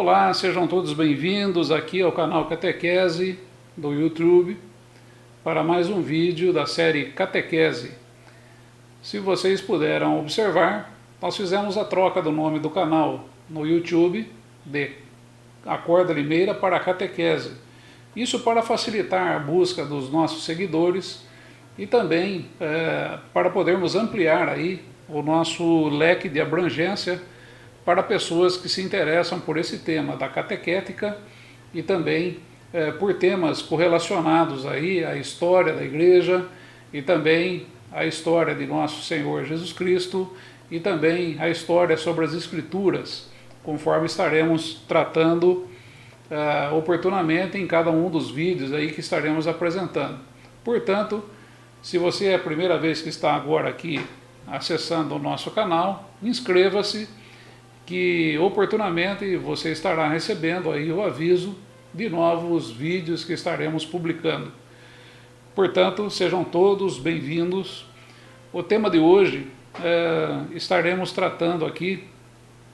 Olá, sejam todos bem-vindos aqui ao canal Catequese do YouTube para mais um vídeo da série Catequese. Se vocês puderam observar, nós fizemos a troca do nome do canal no YouTube de Acorda Limeira para Catequese. Isso para facilitar a busca dos nossos seguidores e também para podermos ampliar aí o nosso leque de abrangência para pessoas que se interessam por esse tema da catequética e também por temas correlacionados aí à história da igreja e também a história de nosso Senhor Jesus Cristo e também a história sobre as Escrituras, conforme estaremos tratando oportunamente em cada um dos vídeos aí que estaremos apresentando. Portanto, se você é a primeira vez que está agora aqui acessando o nosso canal, inscreva-se, que oportunamente você estará recebendo aí o aviso de novos vídeos que estaremos publicando. Portanto, sejam todos bem-vindos. O tema de hoje estaremos tratando aqui,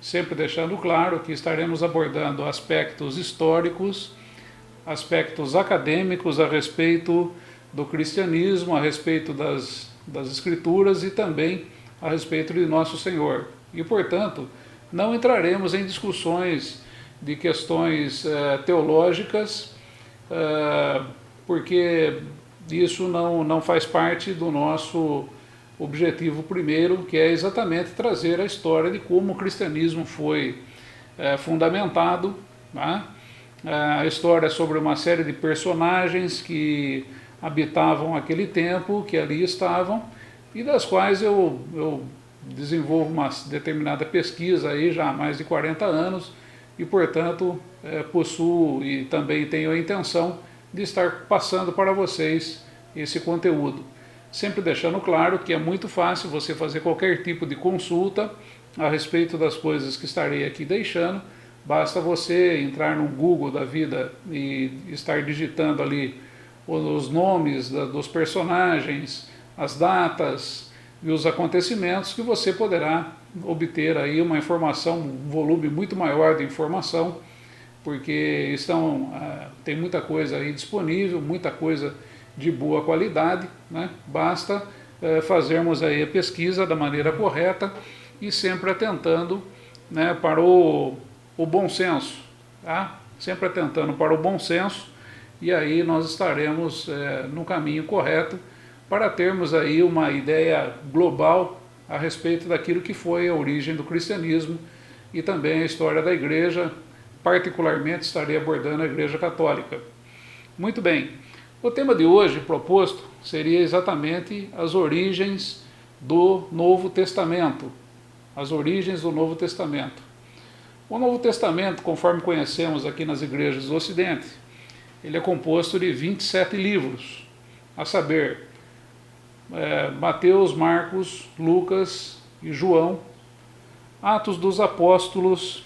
sempre deixando claro que estaremos abordando aspectos históricos, aspectos acadêmicos a respeito do cristianismo, a respeito das Escrituras e também a respeito de Nosso Senhor. E, portanto, não entraremos em discussões de questões teológicas, porque isso não faz parte do nosso objetivo primeiro, que é exatamente trazer a história de como o cristianismo foi fundamentado, né? A história sobre uma série de personagens que habitavam aquele tempo, que ali estavam, e das quais eu desenvolvo uma determinada pesquisa aí já há mais de 40 anos e, portanto, possuo e também tenho a intenção de estar passando para vocês esse conteúdo. Sempre deixando claro que é muito fácil você fazer qualquer tipo de consulta a respeito das coisas que estarei aqui deixando. Basta você entrar no Google da vida e estar digitando ali os nomes dos personagens, as datas e os acontecimentos, que você poderá obter aí uma informação, um volume muito maior de informação, porque tem muita coisa aí disponível, muita coisa de boa qualidade, né? Basta fazermos aí a pesquisa da maneira correta e sempre atentando, né, para o bom senso, tá? Sempre atentando para o bom senso, e aí nós estaremos no caminho correto para termos aí uma ideia global a respeito daquilo que foi a origem do cristianismo e também a história da igreja. Particularmente estarei abordando a Igreja Católica. Muito bem, o tema de hoje proposto seria exatamente as origens do Novo Testamento. As origens do Novo Testamento. O Novo Testamento, conforme conhecemos aqui nas igrejas do Ocidente, ele é composto de 27 livros, a saber, Mateus, Marcos, Lucas e João, Atos dos Apóstolos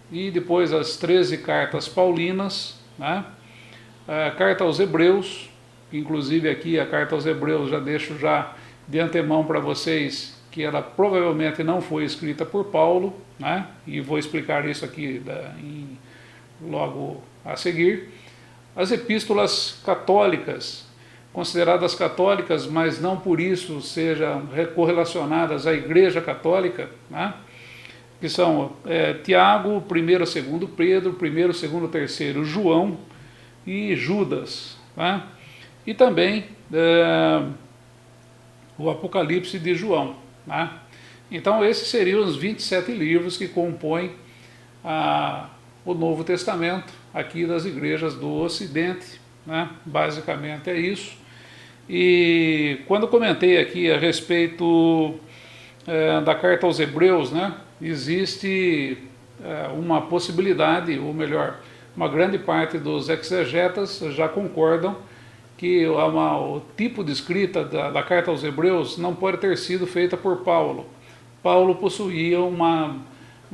e depois as 13 cartas paulinas, né? A carta aos Hebreus, que inclusive aqui a carta aos Hebreus já deixo já de antemão para vocês que ela provavelmente não foi escrita por Paulo, né? E vou explicar isso aqui logo a seguir. As epístolas católicas, consideradas católicas, mas não por isso sejam correlacionadas à Igreja Católica, né? Que são Tiago, 1º, 2º Pedro, 1º, 2º, 3º João e Judas, né? E também o Apocalipse de João, né? Então esses seriam os 27 livros que compõem o Novo Testamento aqui das igrejas do Ocidente, né? Basicamente é isso. E quando comentei aqui a respeito da carta aos Hebreus, né, existe uma possibilidade, ou melhor, uma grande parte dos exegetas já concordam que o tipo de escrita da carta aos Hebreus não pode ter sido feita por Paulo. Paulo possuía uma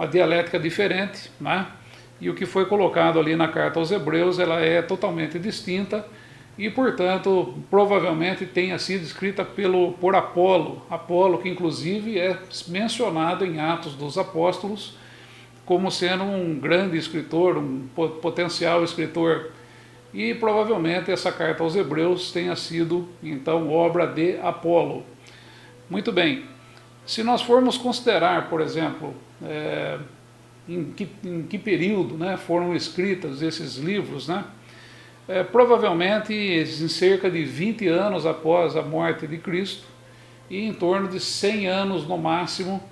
dialética diferente, né? E o que foi colocado ali na carta aos Hebreus, ela é totalmente distinta e, portanto, provavelmente tenha sido escrita por Apolo, que inclusive é mencionado em Atos dos Apóstolos como sendo um grande escritor, um potencial escritor. E provavelmente essa carta aos Hebreus tenha sido, então, obra de Apolo. Muito bem. Se nós formos considerar, por exemplo, em que período, né, foram escritos esses livros, né, provavelmente em cerca de 20 anos após a morte de Cristo e em torno de 100 anos no máximo,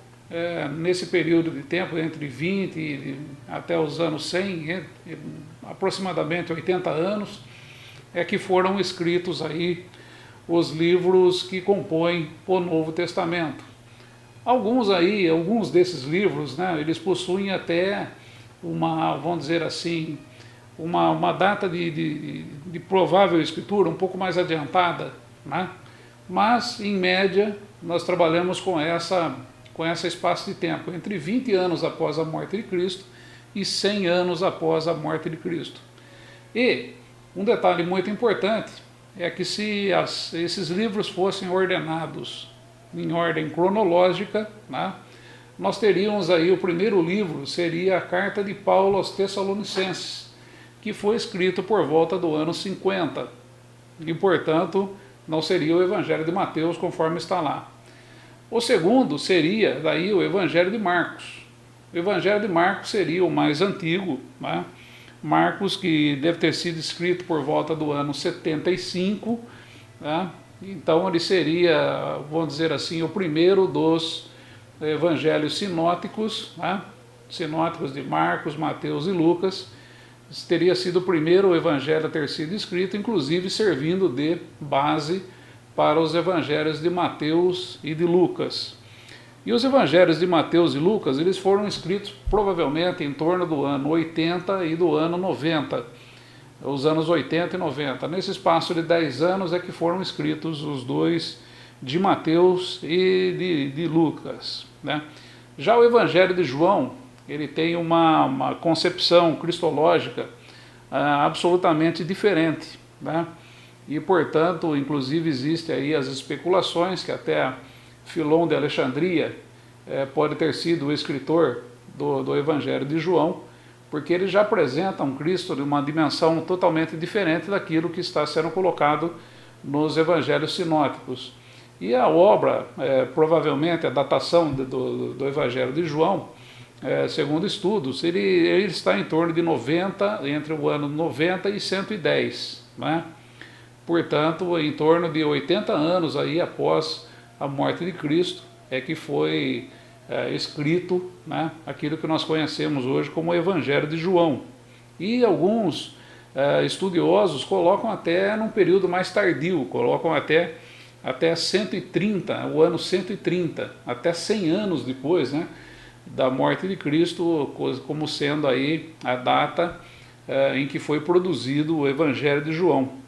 nesse período de tempo, entre 20 e até os anos 100, aproximadamente 80 anos, que foram escritos aí os livros que compõem o Novo Testamento. Alguns desses livros, né, eles possuem até vamos dizer assim, uma data de provável escritura um pouco mais adiantada, né? Mas, em média, nós trabalhamos com esse espaço de tempo, entre 20 anos após a morte de Cristo e 100 anos após a morte de Cristo. E um detalhe muito importante é que se esses livros fossem ordenados em ordem cronológica, né, nós teríamos aí o primeiro livro, seria a Carta de Paulo aos Tessalonicenses, que foi escrito por volta do ano 50, e portanto não seria o Evangelho de Mateus conforme está lá. O segundo seria daí o Evangelho de Marcos. O Evangelho de Marcos seria o mais antigo, né? Marcos, que deve ter sido escrito por volta do ano 75, né? Então ele seria, vamos dizer assim, o primeiro dos evangelhos sinóticos, né? Sinóticos de Marcos, Mateus e Lucas. Teria sido o primeiro evangelho a ter sido escrito, inclusive servindo de base para os evangelhos de Mateus e de Lucas. E os evangelhos de Mateus e Lucas, eles foram escritos provavelmente em torno do ano 80 e do ano 90, os anos 80 e 90. Nesse espaço de 10 anos é que foram escritos os dois de Mateus e de Lucas, né? Já o evangelho de João, ele tem uma concepção cristológica absolutamente diferente, né? E, portanto, inclusive existe aí as especulações que até Filon de Alexandria pode ter sido o escritor do Evangelho de João, porque ele já apresenta um Cristo de uma dimensão totalmente diferente daquilo que está sendo colocado nos Evangelhos sinóticos. E a obra, provavelmente a datação do Evangelho de João, segundo estudos, ele está em torno de 90, entre o ano 90 e 110, né? Portanto, em torno de 80 anos aí após a morte de Cristo é que foi escrito, né, aquilo que nós conhecemos hoje como o Evangelho de João. E alguns estudiosos colocam até num período mais tardio, colocam até 130, o ano 130, até 100 anos depois, né, da morte de Cristo, como sendo aí a data em que foi produzido o Evangelho de João.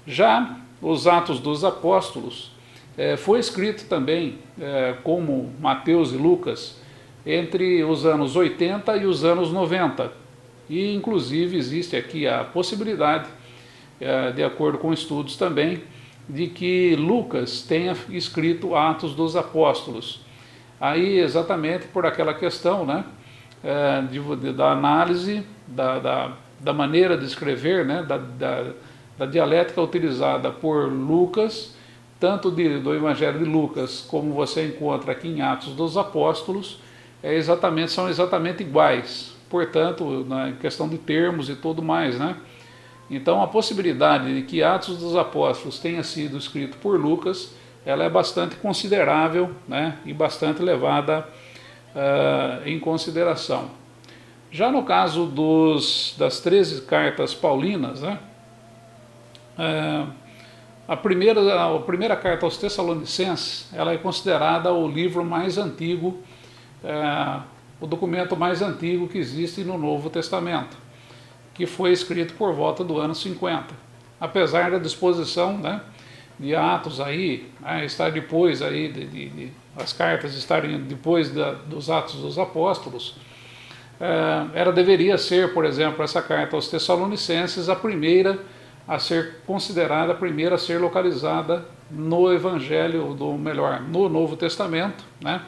Já os Atos dos Apóstolos foi escrito também, como Mateus e Lucas, entre os anos 80 e os anos 90. E, inclusive, existe aqui a possibilidade, de acordo com estudos também, de que Lucas tenha escrito Atos dos Apóstolos. Aí, exatamente por aquela questão, né, da análise, da maneira de escrever, né, da dialética utilizada por Lucas, tanto do Evangelho de Lucas, como você encontra aqui em Atos dos Apóstolos, são exatamente iguais, portanto, na questão de termos e tudo mais, né? Então, a possibilidade de que Atos dos Apóstolos tenha sido escrito por Lucas, ela é bastante considerável, né? E bastante levada em consideração. Já no caso das 13 cartas paulinas, né? A primeira carta aos Tessalonicenses, ela é considerada o livro mais antigo, o documento mais antigo que existe no Novo Testamento, que foi escrito por volta do ano 50. Apesar da disposição, né, de Atos aí, estar depois aí, as cartas estarem depois dos Atos dos Apóstolos, ela deveria ser, por exemplo, essa carta aos Tessalonicenses, a primeira a ser considerada, a primeira a ser localizada no Evangelho, no Novo Testamento, né,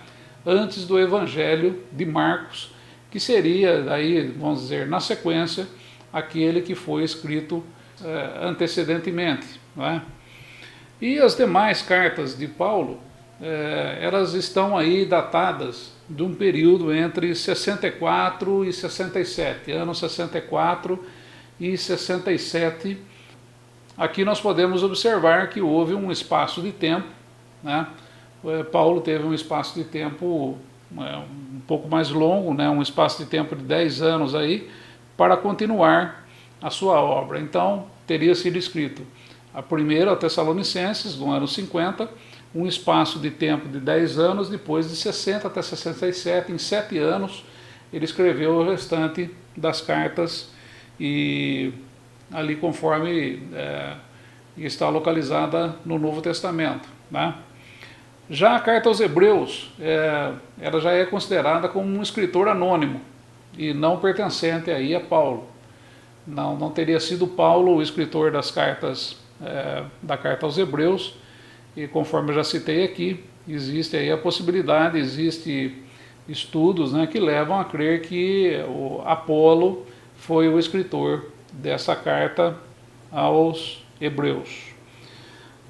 antes do Evangelho de Marcos, que que seria, aí, vamos dizer, na sequência, aquele que foi escrito antecedentemente. Não é? E as demais cartas de Paulo, elas estão aí datadas de um período entre 64 e 67, anos 64 e 67. Aqui nós podemos observar que houve um espaço de tempo, né? Paulo teve um espaço de tempo um pouco mais longo, né? Um espaço de tempo de 10 anos aí, para continuar a sua obra. Então, teria sido escrito a primeira a Tessalonicenses, no ano 50, um espaço de tempo de 10 anos, depois de 60 até 67, em 7 anos, ele escreveu o restante das cartas, e ali conforme está localizada no Novo Testamento. Né? Já a carta aos Hebreus, ela já é considerada como um escritor anônimo, e não pertencente aí a Paulo. Não teria sido Paulo o escritor das cartas, da carta aos Hebreus, e conforme eu já citei aqui, existe aí a possibilidade, existe estudos, né, que levam a crer que o Apolo foi o escritor dessa carta aos Hebreus.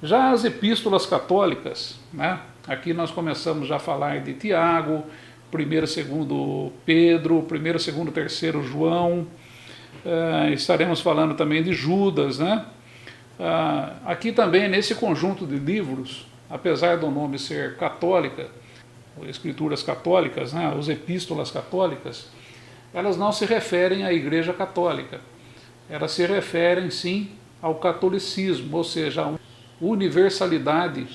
Já as epístolas católicas, né, aqui nós começamos já a falar de Tiago, 1º, 2º Pedro, 1º, 2º, 3º João, estaremos falando também de Judas, né? Aqui também nesse conjunto de livros, apesar do nome ser católica, escrituras católicas, né, as epístolas católicas, elas não se referem à Igreja Católica, elas se referem sim ao catolicismo, ou seja, à universalidade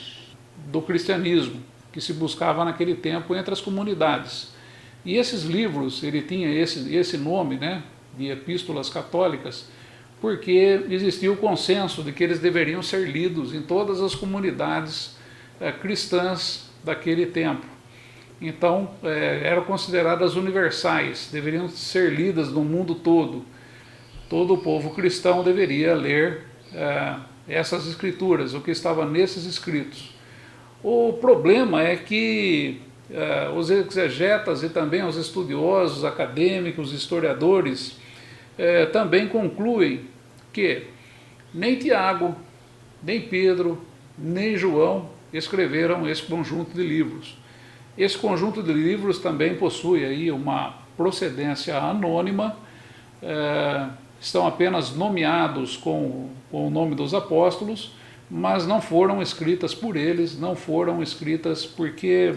do cristianismo que se buscava naquele tempo entre as comunidades. E esses livros, ele tinha esse nome, né, de epístolas católicas, porque existia o consenso de que eles deveriam ser lidos em todas as comunidades cristãs daquele tempo. Então, eram consideradas universais, deveriam ser lidas no mundo todo. Todo o povo cristão deveria ler essas escrituras, o que estava nesses escritos. O problema é que os exegetas e também os estudiosos, acadêmicos, historiadores, também concluem que nem Tiago, nem Pedro, nem João escreveram esse conjunto de livros. Esse conjunto de livros também possui aí uma procedência anônima, estão apenas nomeados com o nome dos apóstolos, mas não foram escritas por eles, não foram escritas porque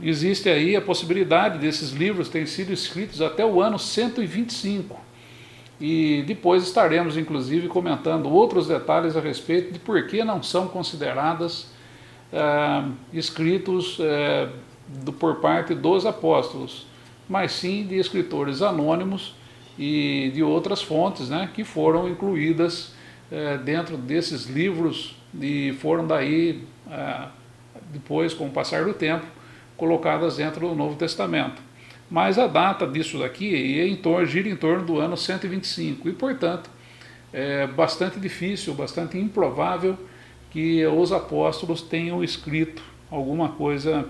existe aí a possibilidade desses livros terem sido escritos até o ano 125. E depois estaremos, inclusive, comentando outros detalhes a respeito de por que não são consideradas escritos por parte dos apóstolos, mas sim de escritores anônimos e de outras fontes, né, que foram incluídas dentro desses livros e foram daí, depois, com o passar do tempo, colocadas dentro do Novo Testamento. Mas a data disso daqui gira em torno do ano 125 e, portanto, é bastante difícil, bastante improvável que os apóstolos tenham escrito alguma coisa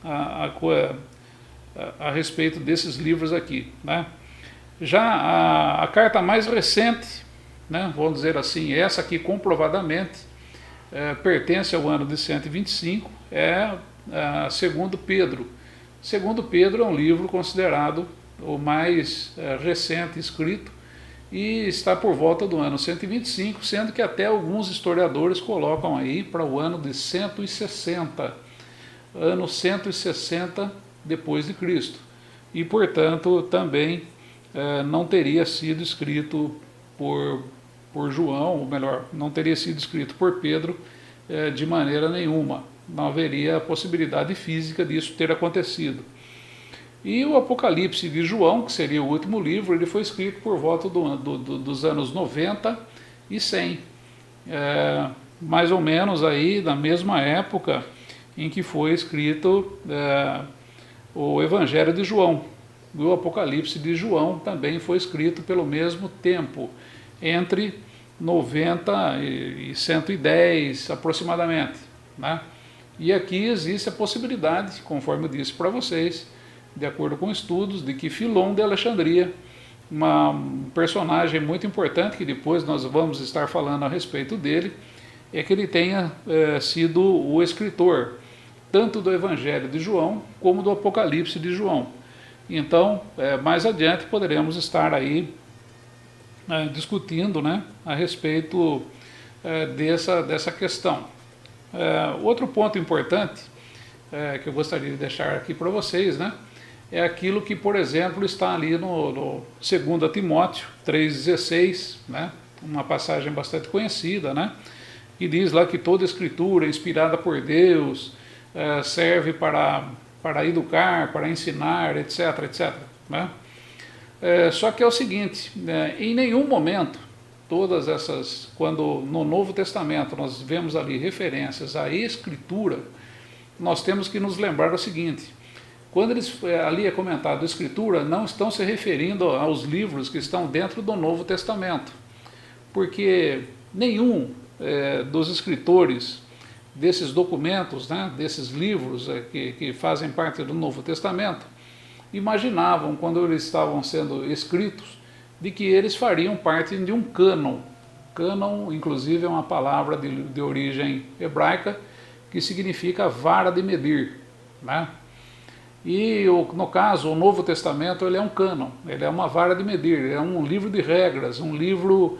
a respeito desses livros aqui, né? Já a carta mais recente, né, vamos dizer assim, essa aqui comprovadamente pertence ao ano de 125, segundo Pedro. Segundo Pedro é um livro considerado o mais recente escrito e está por volta do ano 125, sendo que até alguns historiadores colocam aí para o ano de 160, ano 160 depois de Cristo. E, portanto, também não teria sido escrito por João, ou melhor, não teria sido escrito por Pedro de maneira nenhuma. Não haveria a possibilidade física disso ter acontecido. E o Apocalipse de João, que seria o último livro, ele foi escrito por volta dos anos 90 e 100. Mais ou menos aí na mesma época em que foi escrito o Evangelho de João. O Apocalipse de João também foi escrito pelo mesmo tempo, entre 90 e 110 aproximadamente, né? E aqui existe a possibilidade, conforme eu disse para vocês, de acordo com estudos, de que Filon de Alexandria, um personagem muito importante, que depois nós vamos estar falando a respeito dele, é que ele tenha sido o escritor tanto do Evangelho de João como do Apocalipse de João. Então, mais adiante poderemos estar aí discutindo, né, a respeito dessa questão. Outro ponto importante que eu gostaria de deixar aqui para vocês, né, é aquilo que, por exemplo, está ali no 2 Timóteo 3,16, né, uma passagem bastante conhecida, né, que diz lá que toda escritura inspirada por Deus serve para educar, para ensinar, etc, etc. Né? Só que é o seguinte, em nenhum momento, todas essas, quando no Novo Testamento nós vemos ali referências à Escritura, nós temos que nos lembrar do seguinte: quando ali é comentado Escritura, não estão se referindo aos livros que estão dentro do Novo Testamento, porque nenhum dos escritores desses documentos, né, desses livros que fazem parte do Novo Testamento, imaginavam, quando eles estavam sendo escritos, de que eles fariam parte de um cânon. Cânon, inclusive, é uma palavra de origem hebraica que significa vara de medir, né? E no caso, o Novo Testamento, ele é um cânon, ele é uma vara de medir, ele é um livro de regras, um livro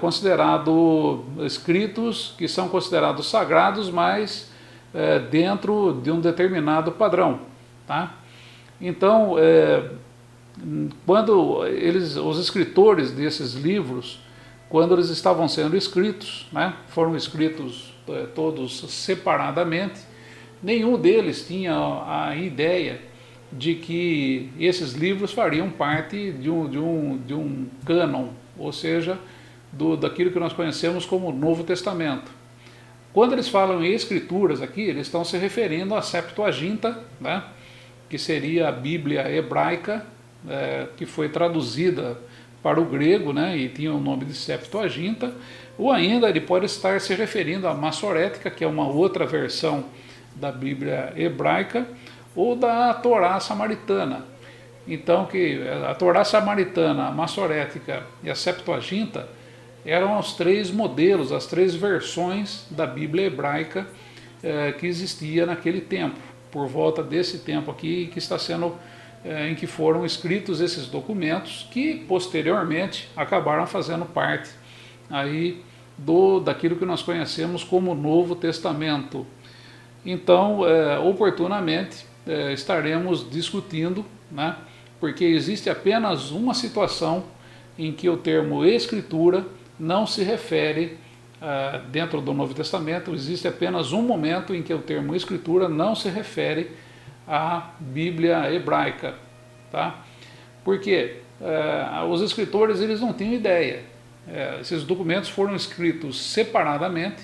considerado, escritos que são considerados sagrados, mas dentro de um determinado padrão, tá? Então, quando os escritores desses livros, quando eles estavam sendo escritos, né, foram escritos todos separadamente, nenhum deles tinha a ideia de que esses livros fariam parte de um cânon, ou seja, daquilo que nós conhecemos como Novo Testamento. Quando eles falam em escrituras aqui, eles estão se referindo à Septuaginta, né, que seria a Bíblia hebraica, que foi traduzida para o grego, né, e tinha o nome de Septuaginta, ou ainda ele pode estar se referindo à Massorética, que é uma outra versão da Bíblia hebraica, ou da Torá samaritana. Então, que a Torá samaritana, a Massorética e a Septuaginta eram os três modelos, as três versões da Bíblia hebraica que existia naquele tempo, por volta desse tempo aqui que está sendo, em que foram escritos esses documentos, que posteriormente acabaram fazendo parte aí daquilo que nós conhecemos como Novo Testamento. Então, oportunamente, estaremos discutindo, né, porque existe apenas uma situação em que o termo Escritura não se refere, dentro do Novo Testamento, existe apenas um momento em que o termo Escritura não se refere à Bíblia hebraica, tá? Porque os escritores, eles não tinham ideia, esses documentos foram escritos separadamente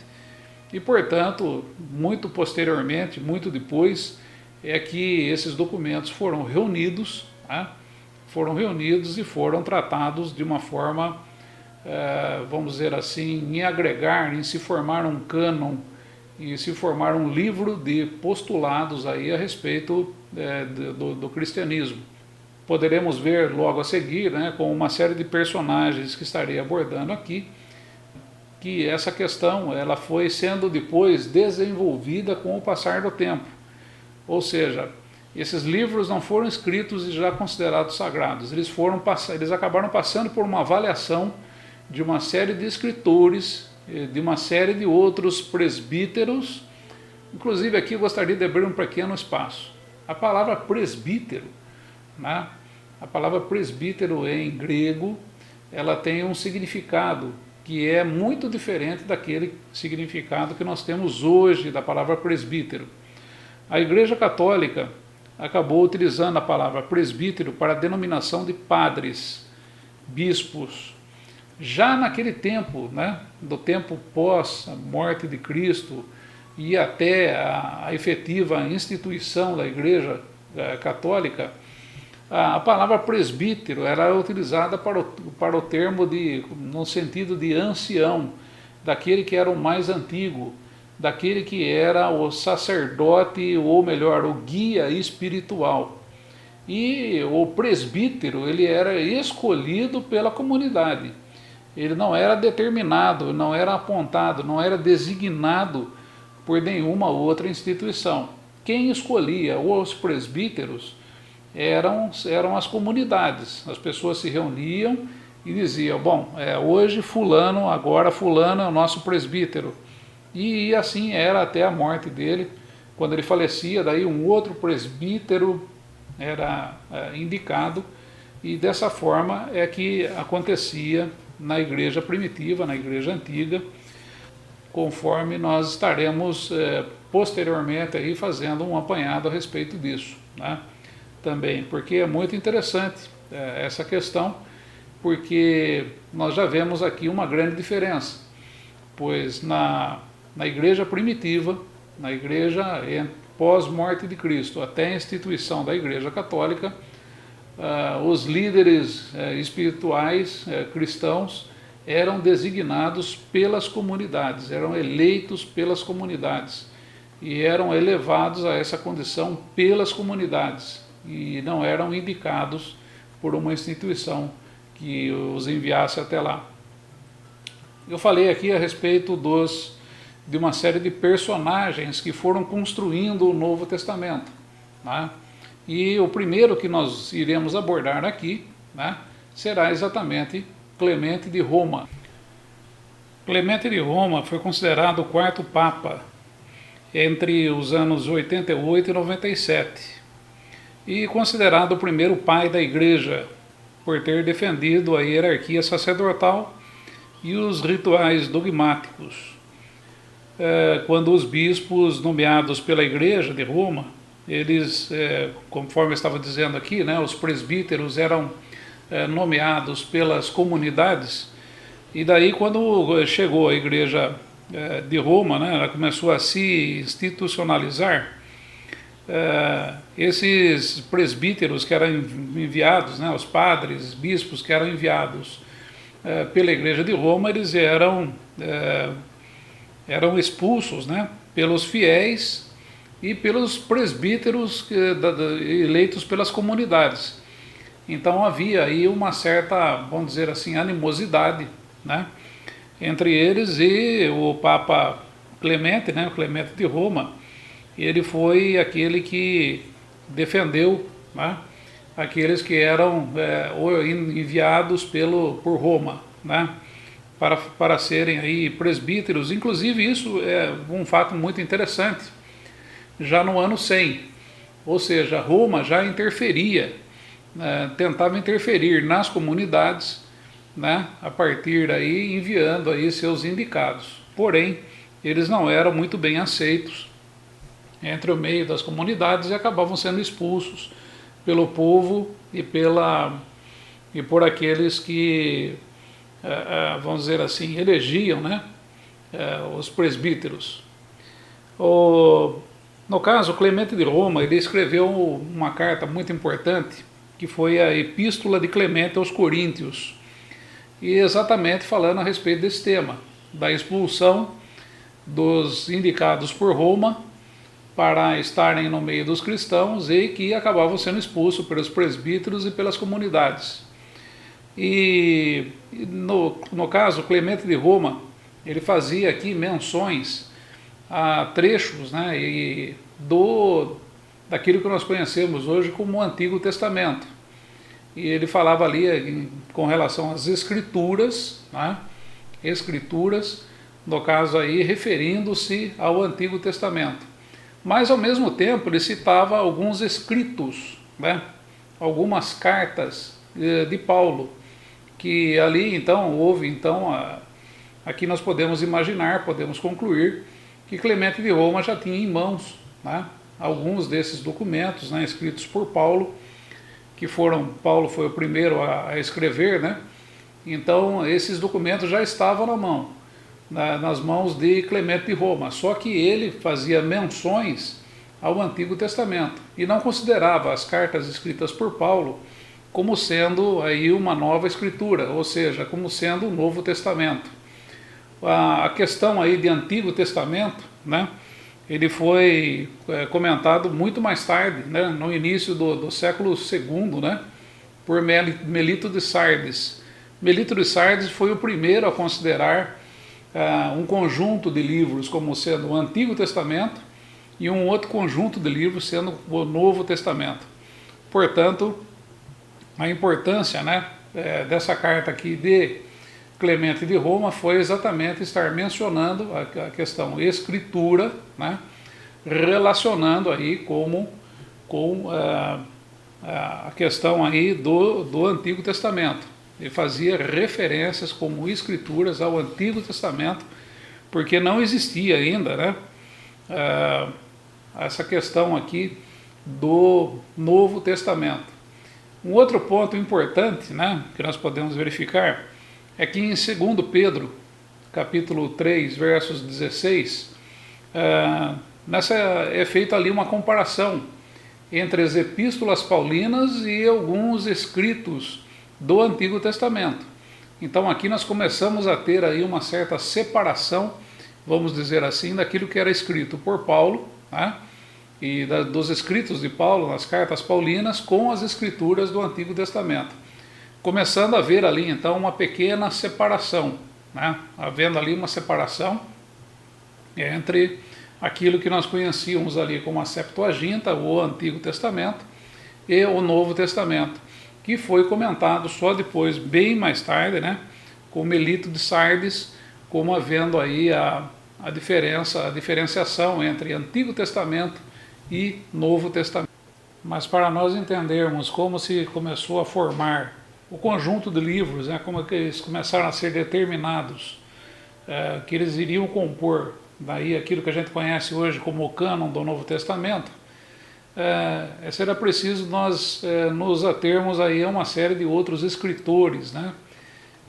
e, portanto, muito posteriormente, muito depois, é que esses documentos foram reunidos, tá? Foram reunidos e foram tratados de uma forma, vamos dizer assim, em agregar, em se formar um cânon, em se formar um livro de postulados aí a respeito do cristianismo. Poderemos ver logo a seguir, né, com uma série de personagens que estarei abordando aqui, que essa questão ela foi sendo depois desenvolvida com o passar do tempo. Ou seja, esses livros não foram escritos e já considerados sagrados, eles acabaram passando por uma avaliação de uma série de escritores, de uma série de outros presbíteros. Inclusive aqui eu gostaria de abrir um pequeno espaço. A palavra presbítero, né? A palavra presbítero em grego, ela tem um significado que é muito diferente daquele significado que nós temos hoje da palavra presbítero. A Igreja Católica acabou utilizando a palavra presbítero para a denominação de padres, bispos. Já naquele tempo, né, do tempo pós a morte de Cristo e até a efetiva instituição da Igreja Católica, a palavra presbítero era utilizada para o termo no sentido de ancião, daquele que era o mais antigo, daquele que era o sacerdote, ou melhor, o guia espiritual. E o presbítero, ele era escolhido pela comunidade. Ele não era determinado, não era apontado, não era designado por nenhuma outra instituição. Quem escolhia os presbíteros eram as comunidades. As pessoas se reuniam e diziam, bom, hoje fulano, agora fulano é o nosso presbítero. E assim era até a morte dele. Quando ele falecia, daí um outro presbítero era indicado, e dessa forma é que acontecia na igreja primitiva, na igreja antiga, conforme nós estaremos posteriormente aí fazendo um apanhado a respeito disso, né? Também, porque é muito interessante essa questão, porque nós já vemos aqui uma grande diferença, pois na igreja primitiva, na igreja pós-morte de Cristo, até a instituição da Igreja Católica, os líderes espirituais cristãos eram designados pelas comunidades, eram eleitos pelas comunidades e eram elevados a essa condição pelas comunidades e não eram indicados por uma instituição que os enviasse até lá. Eu falei aqui a respeito de uma série de personagens que foram construindo o Novo Testamento, né? E o primeiro que nós iremos abordar aqui, né, será exatamente Clemente de Roma. Clemente de Roma foi considerado o quarto Papa entre os anos 88 e 97 e considerado o primeiro pai da Igreja por ter defendido a hierarquia sacerdotal e os rituais dogmáticos. Quando os bispos nomeados pela Igreja de Roma, eles, conforme eu estava dizendo aqui, né, os presbíteros eram nomeados pelas comunidades, e daí quando chegou a Igreja de Roma, né, ela começou a se institucionalizar, esses presbíteros que eram enviados, né, os padres, bispos que eram enviados pela Igreja de Roma, eles eram expulsos, né, pelos fiéis e pelos presbíteros eleitos pelas comunidades. Então havia aí uma certa, vamos dizer assim, animosidade, né, entre eles e o Papa Clemente, né, o Clemente de Roma. Ele foi aquele que defendeu, né, aqueles que eram enviados por Roma, né, para serem aí presbíteros. Inclusive isso é um fato muito interessante, já no ano 100, ou seja, Roma já interferia, tentava interferir nas comunidades, né, a partir daí enviando aí seus indicados. Porém, eles não eram muito bem aceitos entre o meio das comunidades e acabavam sendo expulsos pelo povo e por aqueles que vamos dizer assim, elegiam, né, os presbíteros. No caso, Clemente de Roma, ele escreveu uma carta muito importante, que foi a Epístola de Clemente aos Coríntios, e exatamente falando a respeito desse tema, da expulsão dos indicados por Roma para estarem no meio dos cristãos e que acabavam sendo expulsos pelos presbíteros e pelas comunidades. E no caso, Clemente de Roma, ele fazia aqui menções a trechos, né, daquilo que nós conhecemos hoje como o Antigo Testamento. E ele falava ali com relação às Escrituras, né, Escrituras, no caso aí referindo-se ao Antigo Testamento. Mas ao mesmo tempo ele citava alguns escritos, né, algumas cartas de Paulo, que ali então houve, aqui nós podemos imaginar, podemos concluir que Clemente de Roma já tinha em mãos, né, alguns desses documentos, né, escritos por Paulo, Paulo foi o primeiro a escrever, né, então esses documentos já estavam nas mãos de Clemente de Roma, só que ele fazia menções ao Antigo Testamento e não considerava as cartas escritas por Paulo como sendo aí uma nova escritura, ou seja, como sendo o Novo Testamento. A questão aí de Antigo Testamento, né, ele foi comentado muito mais tarde, né, no início do século II, né, por Melito de Sardes. Melito de Sardes foi o primeiro a considerar um conjunto de livros como sendo o Antigo Testamento e um outro conjunto de livros sendo o Novo Testamento. Portanto, a importância, né, dessa carta aqui de Clemente de Roma foi exatamente estar mencionando a questão escritura, né, relacionando aí com a questão aí do Antigo Testamento. Ele fazia referências como escrituras ao Antigo Testamento, porque não existia ainda, né, essa questão aqui do Novo Testamento. Um outro ponto importante, né, que nós podemos verificar é que em 2 Pedro, capítulo 3, versos 16, é feita ali uma comparação entre as epístolas paulinas e alguns escritos do Antigo Testamento. Então aqui nós começamos a ter aí uma certa separação, vamos dizer assim, daquilo que era escrito por Paulo, né, e dos escritos de Paulo nas cartas paulinas com as escrituras do Antigo Testamento. Começando a ver ali então uma pequena separação, né, havendo ali uma separação entre aquilo que nós conhecíamos ali como a Septuaginta, o Antigo Testamento, e o Novo Testamento, que foi comentado só depois, bem mais tarde, né, com Melito de Sardes, como havendo aí a diferenciação entre Antigo Testamento e Novo Testamento. Mas para nós entendermos como se começou a formar o conjunto de livros, né, como que eles começaram a ser determinados, que eles iriam compor daí aquilo que a gente conhece hoje como o cânon do Novo Testamento, será preciso nós nos atermos aí a uma série de outros escritores, né,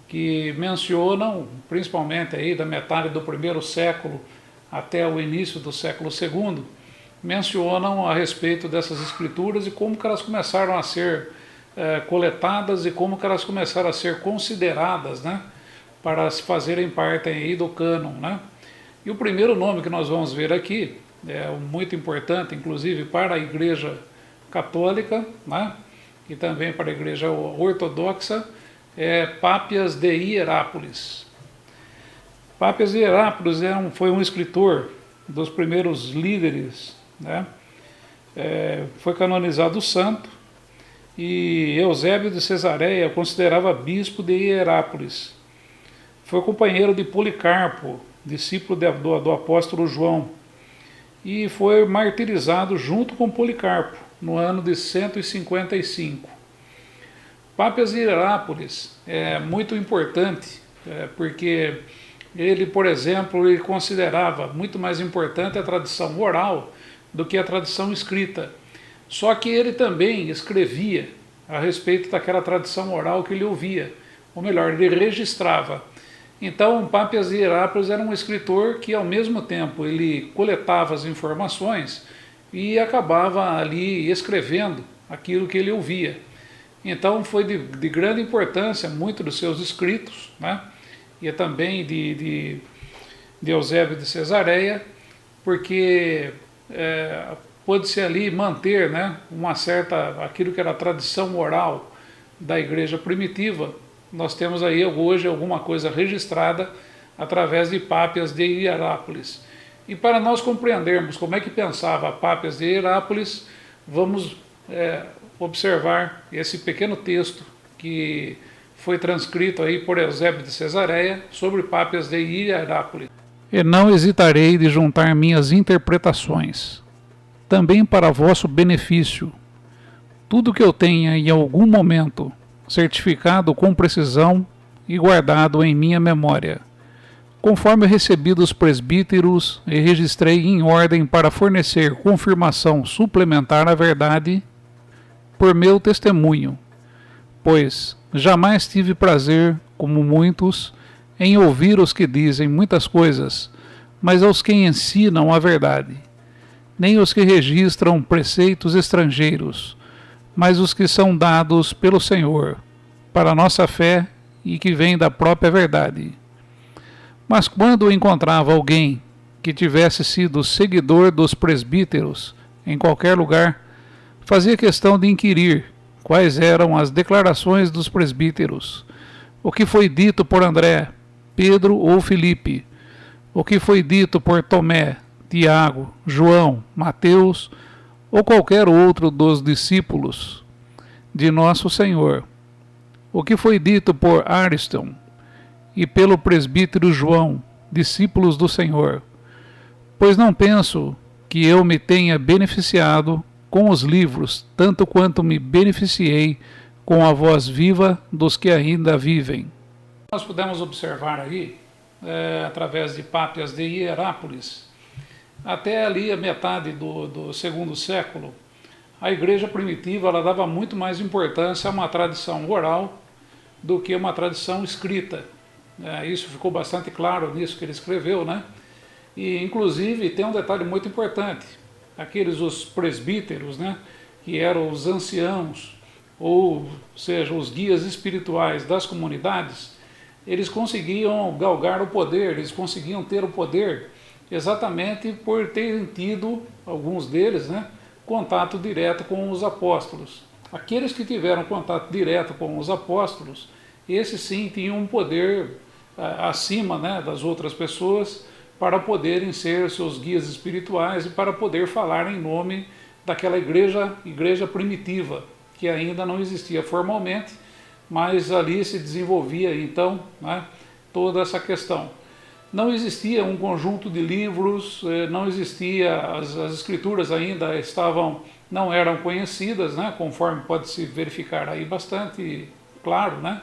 que mencionam, principalmente aí da metade do primeiro século até o início do século II, mencionam a respeito dessas escrituras e como que elas começaram a ser coletadas e como que elas começaram a ser consideradas, né, para se fazerem parte aí do cânon, né. E o primeiro nome que nós vamos ver aqui, muito importante, inclusive para a Igreja Católica, né, e também para a Igreja Ortodoxa, é Pápias de Hierápolis. Pápias de Hierápolis foi um escritor dos primeiros líderes, né, foi canonizado santo, e Eusébio de Cesareia considerava bispo de Hierápolis. Foi companheiro de Policarpo, discípulo do apóstolo João, e foi martirizado junto com Policarpo no ano de 155. Pápias de Hierápolis é muito importante, porque ele, por exemplo, ele considerava muito mais importante a tradição oral do que a tradição escrita. Só que ele também escrevia a respeito daquela tradição oral que ele ouvia, ou melhor, ele registrava. Então, Pápias de Hierápolis era um escritor que, ao mesmo tempo, ele coletava as informações e acabava ali escrevendo aquilo que ele ouvia. Então, foi de grande importância muito dos seus escritos, né, e também de Eusébio de Cesareia, porque pôde-se ali manter, né, uma certa, aquilo que era a tradição oral da igreja primitiva. Nós temos aí hoje alguma coisa registrada através de Pápias de Hierápolis. E para nós compreendermos como é que pensava Pápias de Hierápolis, vamos observar esse pequeno texto que foi transcrito aí por Eusébio de Cesareia sobre Pápias de Hierápolis. E não hesitarei de juntar minhas interpretações, também para vosso benefício, tudo que eu tenha em algum momento certificado com precisão e guardado em minha memória, conforme recebi dos presbíteros e registrei em ordem para fornecer confirmação suplementar à verdade por meu testemunho, pois jamais tive prazer, como muitos, em ouvir os que dizem muitas coisas, mas aos que ensinam a verdade, nem os que registram preceitos estrangeiros, mas os que são dados pelo Senhor, para a nossa fé e que vêm da própria verdade. Mas quando encontrava alguém que tivesse sido seguidor dos presbíteros em qualquer lugar, fazia questão de inquirir quais eram as declarações dos presbíteros, o que foi dito por André, Pedro ou Filipe, o que foi dito por Tomé, Tiago, João, Mateus ou qualquer outro dos discípulos de nosso Senhor, o que foi dito por Ariston e pelo presbítero João, discípulos do Senhor, pois não penso que eu me tenha beneficiado com os livros, tanto quanto me beneficiei com a voz viva dos que ainda vivem. Nós pudemos observar aí, através de Pápias de Hierápolis, até ali a metade do segundo século, a igreja primitiva ela dava muito mais importância a uma tradição oral do que uma tradição escrita. Isso ficou bastante claro nisso que ele escreveu, né? E inclusive tem um detalhe muito importante: aqueles os presbíteros, né, que eram os anciãos, ou seja, os guias espirituais das comunidades, eles conseguiam galgar o poder, eles conseguiam ter o poder exatamente por terem tido, alguns deles, né, contato direto com os apóstolos. Aqueles que tiveram contato direto com os apóstolos, esses sim tinham um poder acima, né, das outras pessoas, para poderem ser seus guias espirituais e para poder falar em nome daquela igreja primitiva, que ainda não existia formalmente, mas ali se desenvolvia então, né, toda essa questão. Não existia um conjunto de livros, não existia, as escrituras ainda não eram conhecidas, né, conforme pode se verificar aí bastante claro, né,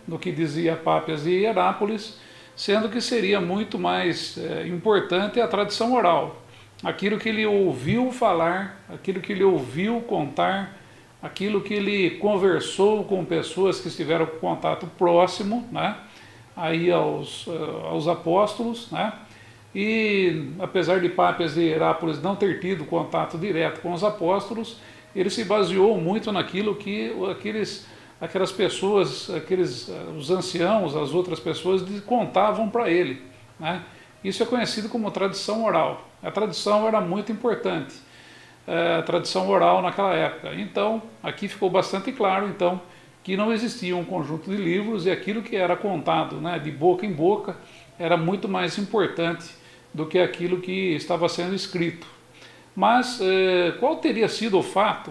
no que dizia Pápias de Hierápolis, sendo que seria muito mais importante a tradição oral, aquilo que ele ouviu falar, aquilo que ele ouviu contar, aquilo que ele conversou com pessoas que estiveram com contato próximo, né, aí aos apóstolos, né, e apesar de Pápias de Hierápolis não ter tido contato direto com os apóstolos, ele se baseou muito naquilo que aquelas pessoas, os anciãos, as outras pessoas contavam para ele, né? Isso é conhecido como tradição oral. A tradição era muito importante, a tradição oral naquela época. Então, aqui ficou bastante claro, então, que não existia um conjunto de livros e aquilo que era contado, né, de boca em boca era muito mais importante do que aquilo que estava sendo escrito. Mas qual teria sido o fato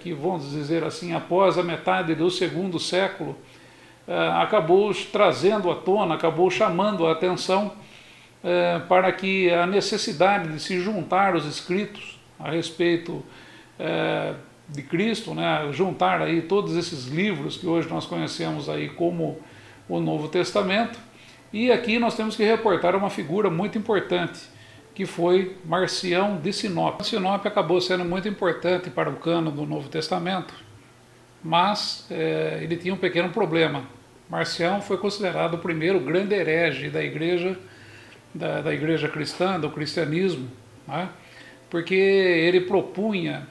que, vamos dizer assim, após a metade do segundo século, acabou trazendo à tona, acabou chamando a atenção para que a necessidade de se juntar os escritos a respeito de Cristo, né, juntar aí todos esses livros que hoje nós conhecemos aí como o Novo Testamento. E aqui nós temos que reportar uma figura muito importante, que foi Marcião de Sinop. Sinop acabou sendo muito importante para o cânon do Novo Testamento, mas ele tinha um pequeno problema. Marcião foi considerado o primeiro grande herege da igreja cristã, do cristianismo, né? Porque ele propunha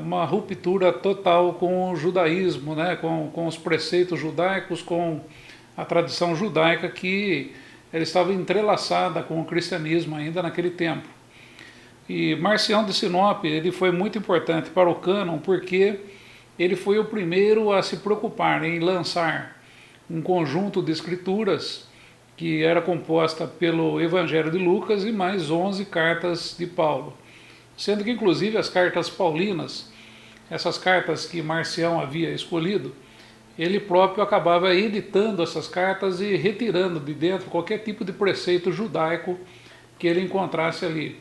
uma ruptura total com o judaísmo, né? com os preceitos judaicos, com a tradição judaica que ela estava entrelaçada com o cristianismo ainda naquele tempo. E Marcião de Sinop ele foi muito importante para o cânon porque ele foi o primeiro a se preocupar em lançar um conjunto de escrituras que era composta pelo Evangelho de Lucas e mais 11 cartas de Paulo. Sendo que inclusive as cartas paulinas, essas cartas que Marcião havia escolhido, ele próprio acabava editando essas cartas e retirando de dentro qualquer tipo de preceito judaico que ele encontrasse ali.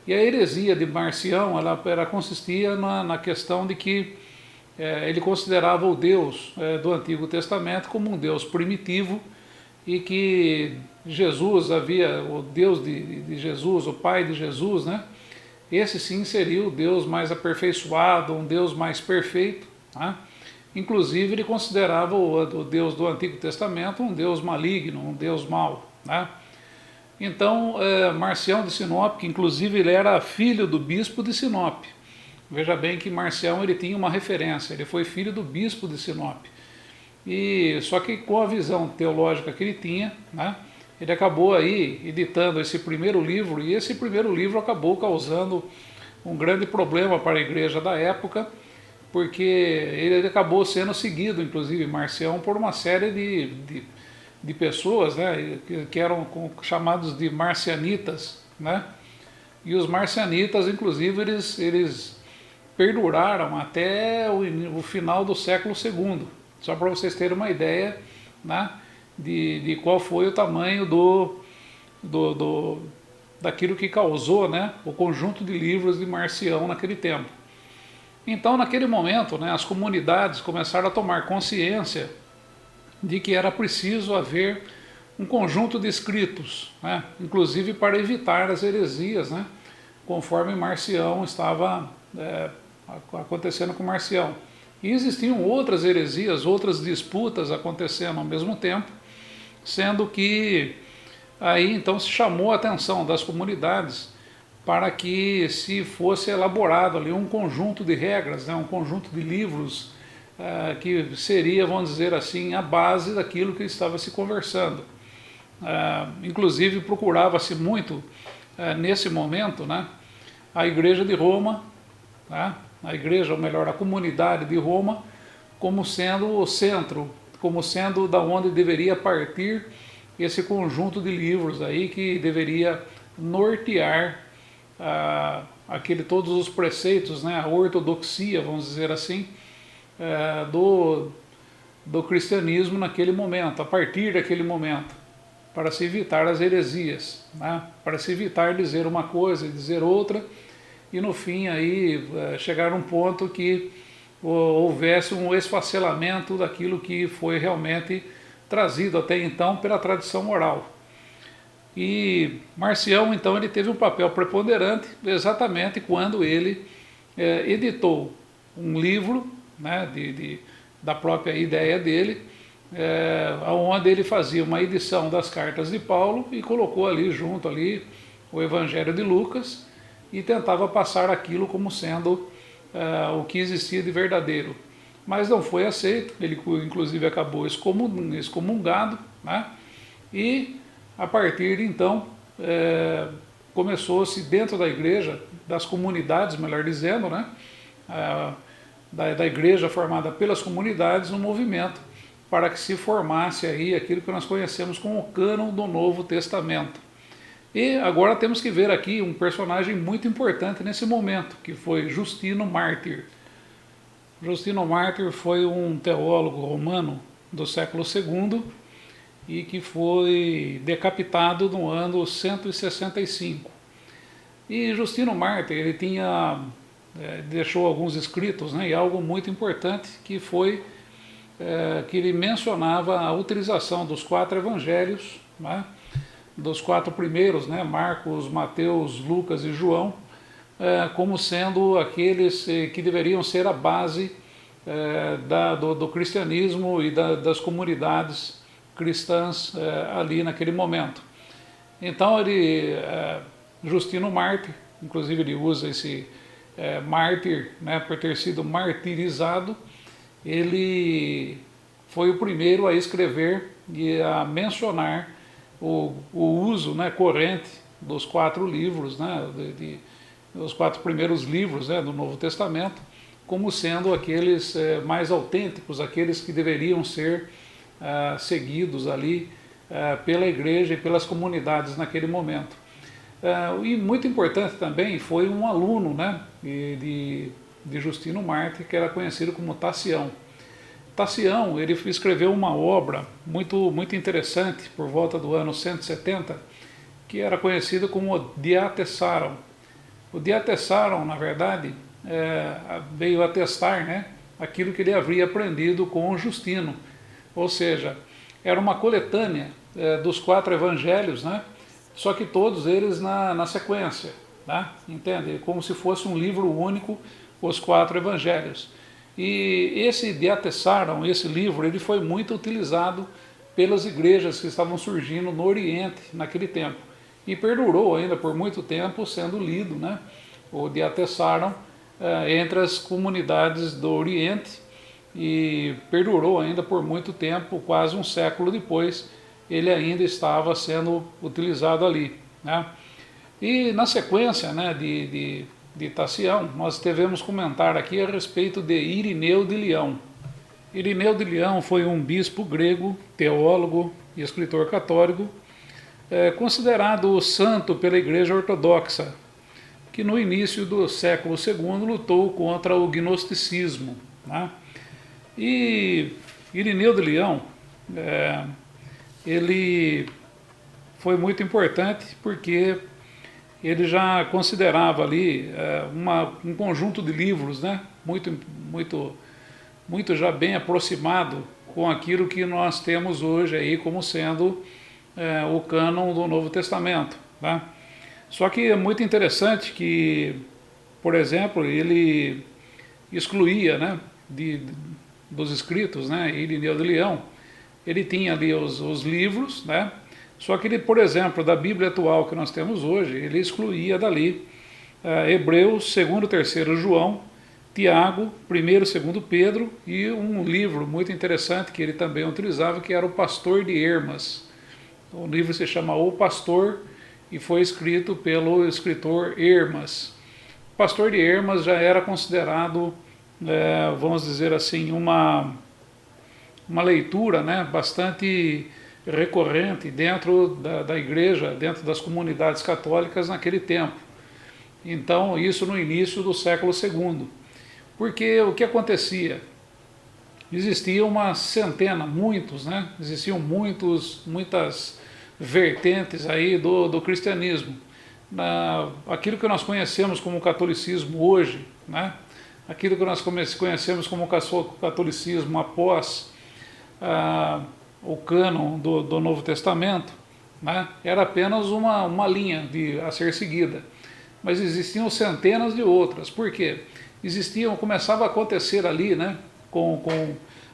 E a heresia de Marcião ela consistia na questão de que ele considerava o Deus do Antigo Testamento como um Deus primitivo e que Jesus o Deus de Jesus, o Pai de Jesus, né? Esse sim seria o Deus mais aperfeiçoado, um Deus mais perfeito, né? Inclusive ele considerava o Deus do Antigo Testamento um Deus maligno, um Deus mau, né? Então Marcião de Sinop, que inclusive ele era filho do bispo de Sinop, veja bem que Marcião ele tinha uma referência, ele foi filho do bispo de Sinop, só que com a visão teológica que ele tinha, né, ele acabou aí editando esse primeiro livro, e esse primeiro livro acabou causando um grande problema para a igreja da época, porque ele acabou sendo seguido, inclusive Marcião, por uma série de pessoas, né, que eram chamados de marcianitas, né? E os marcianitas, inclusive, eles perduraram até o final do século II, só para vocês terem uma ideia, né, de qual foi o tamanho daquilo que causou, né, o conjunto de livros de Marcião naquele tempo. Então, naquele momento, né, as comunidades começaram a tomar consciência de que era preciso haver um conjunto de escritos, né, inclusive para evitar as heresias, né, conforme Marcião estava acontecendo com Marcião. E existiam outras heresias, outras disputas acontecendo ao mesmo tempo, sendo que aí então se chamou a atenção das comunidades para que se fosse elaborado ali um conjunto de regras, né, um conjunto de livros que seria, vamos dizer assim, a base daquilo que estava se conversando. Inclusive procurava-se muito nesse momento, né, a Igreja de Roma, né, a igreja, ou melhor, a comunidade de Roma, como sendo o centro, como sendo da onde deveria partir esse conjunto de livros aí que deveria nortear todos os preceitos, né, a ortodoxia, vamos dizer assim, do cristianismo naquele momento, a partir daquele momento, para se evitar as heresias, né, para se evitar dizer uma coisa e dizer outra, e no fim aí chegar a um ponto que houvesse um esfacelamento daquilo que foi realmente trazido até então pela tradição oral. E Marcião, então, ele teve um papel preponderante exatamente quando ele editou um livro, né, da própria ideia dele, onde ele fazia uma edição das cartas de Paulo e colocou ali junto ali o Evangelho de Lucas, e tentava passar aquilo como sendo o que existia de verdadeiro. Mas não foi aceito, ele inclusive acabou excomungado, né? E a partir de então começou-se dentro da igreja, das comunidades, melhor dizendo, né? Da igreja formada pelas comunidades, um movimento para que se formasse aí aquilo que nós conhecemos como o cânon do Novo Testamento. E agora temos que ver aqui um personagem muito importante nesse momento, que foi Justino Mártir. Justino Mártir foi um teólogo romano do século II e que foi decapitado no ano 165. E Justino Mártir, ele deixou alguns escritos, né, e algo muito importante que foi que ele mencionava a utilização dos 4 evangelhos, né, dos 4 primeiros, né, Marcos, Mateus, Lucas e João, como sendo aqueles que deveriam ser a base do cristianismo e das comunidades cristãs ali naquele momento. Então Justino Mártir, inclusive ele usa esse mártir, né, por ter sido martirizado, ele foi o primeiro a escrever e a mencionar o uso, né, corrente dos 4 livros, né, os 4 primeiros livros, né, do Novo Testamento, como sendo aqueles mais autênticos, aqueles que deveriam ser seguidos ali pela igreja e pelas comunidades naquele momento. E muito importante também foi um aluno, né, de Justino Mártir, que era conhecido como Tacião. Tacião, ele escreveu uma obra muito interessante por volta do ano 170, que era conhecida como Diatessaron. O Diatessaron, na verdade, veio atestar, né, aquilo que ele havia aprendido com Justino, ou seja, era uma coletânea dos 4 evangelhos, né, só que todos eles na sequência, tá? Entende? Como se fosse um livro único, os 4 evangelhos. E esse Diatessaron, esse livro, ele foi muito utilizado pelas igrejas que estavam surgindo no Oriente naquele tempo. E perdurou ainda por muito tempo sendo lido, né, o Diatessaron entre as comunidades do Oriente, e perdurou ainda por muito tempo, quase um século depois, ele ainda estava sendo utilizado ali, né? E na sequência, né, de Tacião, nós devemos comentar aqui a respeito de Irineu de Leão. Irineu de Leão foi um bispo grego, teólogo e escritor católico, considerado santo pela Igreja Ortodoxa, que no início do século II lutou contra o gnosticismo, né? E Irineu de Leão, ele foi muito importante porque ele já considerava ali um conjunto de livros, né, muito já bem aproximado com aquilo que nós temos hoje aí como sendo o cânon do Novo Testamento, tá? Só que é muito interessante que, por exemplo, ele excluía, né, dos escritos, né, Irineu de Leão, ele tinha ali os livros, né, só que ele, por exemplo, da Bíblia atual que nós temos hoje, ele excluía dali Hebreus, 2º e 3º João, Tiago, 1º e 2º Pedro, e um livro muito interessante que ele também utilizava, que era o Pastor de Hermas. O livro se chama O Pastor e foi escrito pelo escritor Hermas. O Pastor de Hermas já era considerado, vamos dizer assim, uma leitura, né, bastante recorrente dentro da igreja, dentro das comunidades católicas naquele tempo. Então, isso no início do século II. Porque o que acontecia? Existia uma centena, né? Existiam muitas vertentes aí do cristianismo. Aquilo que nós conhecemos como catolicismo hoje, né? Aquilo que nós conhecemos como catolicismo após o cânon do Novo Testamento, né, era apenas uma linha a ser seguida. Mas existiam centenas de outras. Por quê? Começava a acontecer ali, né,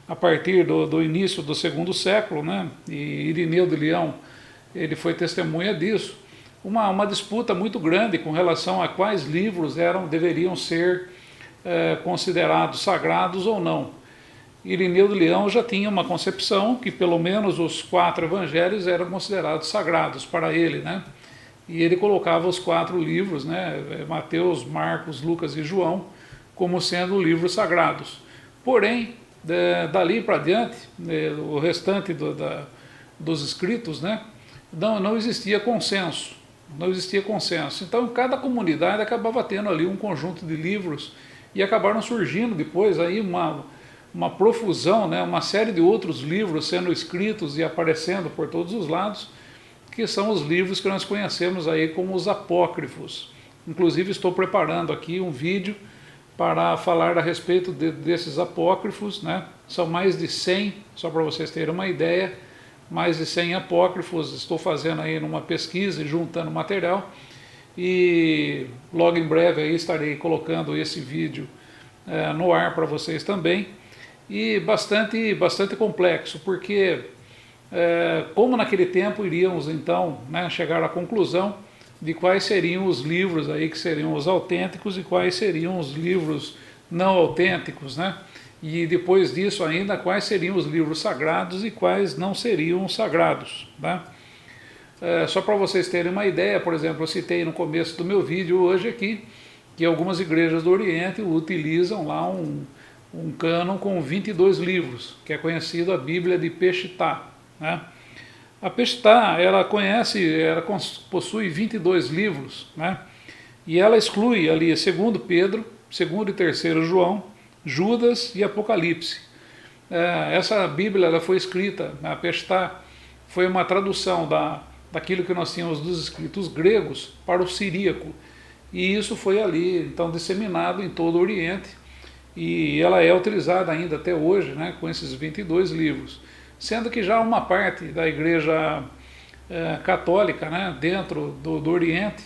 a partir do início do segundo século, né, e Irineu de Leão, ele foi testemunha disso, uma disputa muito grande com relação a quais livros deveriam ser considerados sagrados ou não. Irineu de Leão já tinha uma concepção que pelo menos os 4 evangelhos eram considerados sagrados para ele, né? E ele colocava os 4 livros, né, Mateus, Marcos, Lucas e João, como sendo livros sagrados. Porém, dali para diante, o restante dos escritos, né, não existia consenso. Não existia consenso. Então, cada comunidade acabava tendo ali um conjunto de livros e acabaram surgindo depois aí uma profusão, né, uma série de outros livros sendo escritos e aparecendo por todos os lados, que são os livros que nós conhecemos aí como os apócrifos. Inclusive estou preparando aqui um vídeo para falar a respeito desses apócrifos, né? São mais de 100, só para vocês terem uma ideia, mais de 100 apócrifos, estou fazendo aí numa pesquisa e juntando material, e logo em breve aí estarei colocando esse vídeo no ar para vocês também. E bastante complexo, porque como naquele tempo iríamos então, né, chegar à conclusão de quais seriam os livros aí que seriam os autênticos e quais seriam os livros não autênticos, né? E depois disso ainda quais seriam os livros sagrados e quais não seriam sagrados, né? Só para vocês terem uma ideia, por exemplo, eu citei no começo do meu vídeo hoje aqui que algumas igrejas do Oriente utilizam lá um cânon com 22 livros, que é conhecido a Bíblia de Peshitta, né? A Peshitta, ela possui 22 livros, né? E ela exclui ali 2º Pedro, 2º e 3º João, Judas e Apocalipse. Essa Bíblia ela foi escrita, a Peshitta foi uma tradução daquilo que nós tínhamos dos escritos gregos para o siríaco, e isso foi ali então disseminado em todo o Oriente, e ela é utilizada ainda até hoje, né, com esses 22 livros, sendo que já uma parte da igreja católica, né, dentro do Oriente,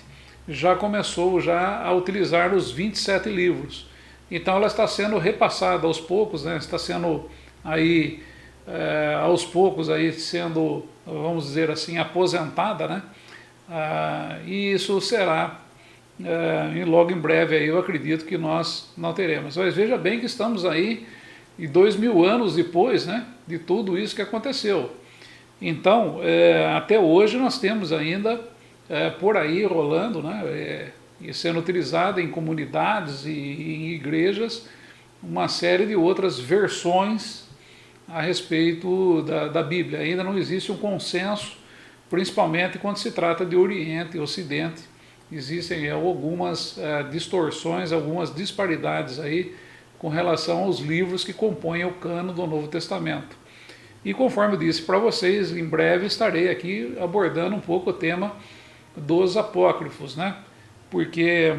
já começou a utilizar os 27 livros. Então ela está sendo repassada aos poucos, né, está sendo aí aos poucos aí sendo, vamos dizer assim, aposentada, né, e isso será e logo em breve aí eu acredito que nós não teremos. Mas veja bem que estamos aí e 2000 anos depois, né, de tudo isso que aconteceu. Então, até hoje nós temos ainda por aí rolando, né, e sendo utilizada em comunidades e em igrejas, uma série de outras versões a respeito da Bíblia. Ainda não existe um consenso, principalmente quando se trata de Oriente e Ocidente. Existem algumas distorções, algumas disparidades aí com relação aos livros que compõem o cânon do Novo Testamento. E conforme eu disse para vocês, em breve estarei aqui abordando um pouco o tema dos apócrifos, né? Porque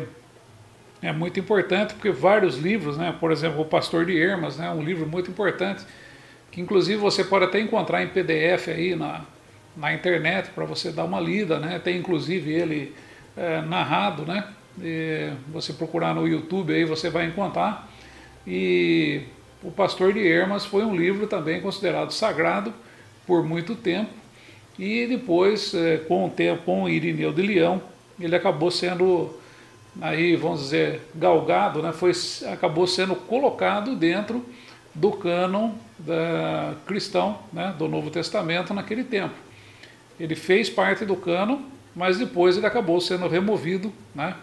é muito importante, porque vários livros, né? Por exemplo, o Pastor de Hermas, né? Um livro muito importante, que inclusive você pode até encontrar em PDF aí na internet para você dar uma lida, né? Tem inclusive ele narrado, né? E você procurar no YouTube aí você vai encontrar. E o Pastor de Hermas foi um livro também considerado sagrado por muito tempo, e depois com o tempo, com Irineu de Leão, ele acabou sendo, aí vamos dizer, galgado, né? Acabou sendo colocado dentro do cânon cristão, né? Do Novo Testamento naquele tempo. Ele fez parte do cânon, mas depois ele acabou sendo removido, né?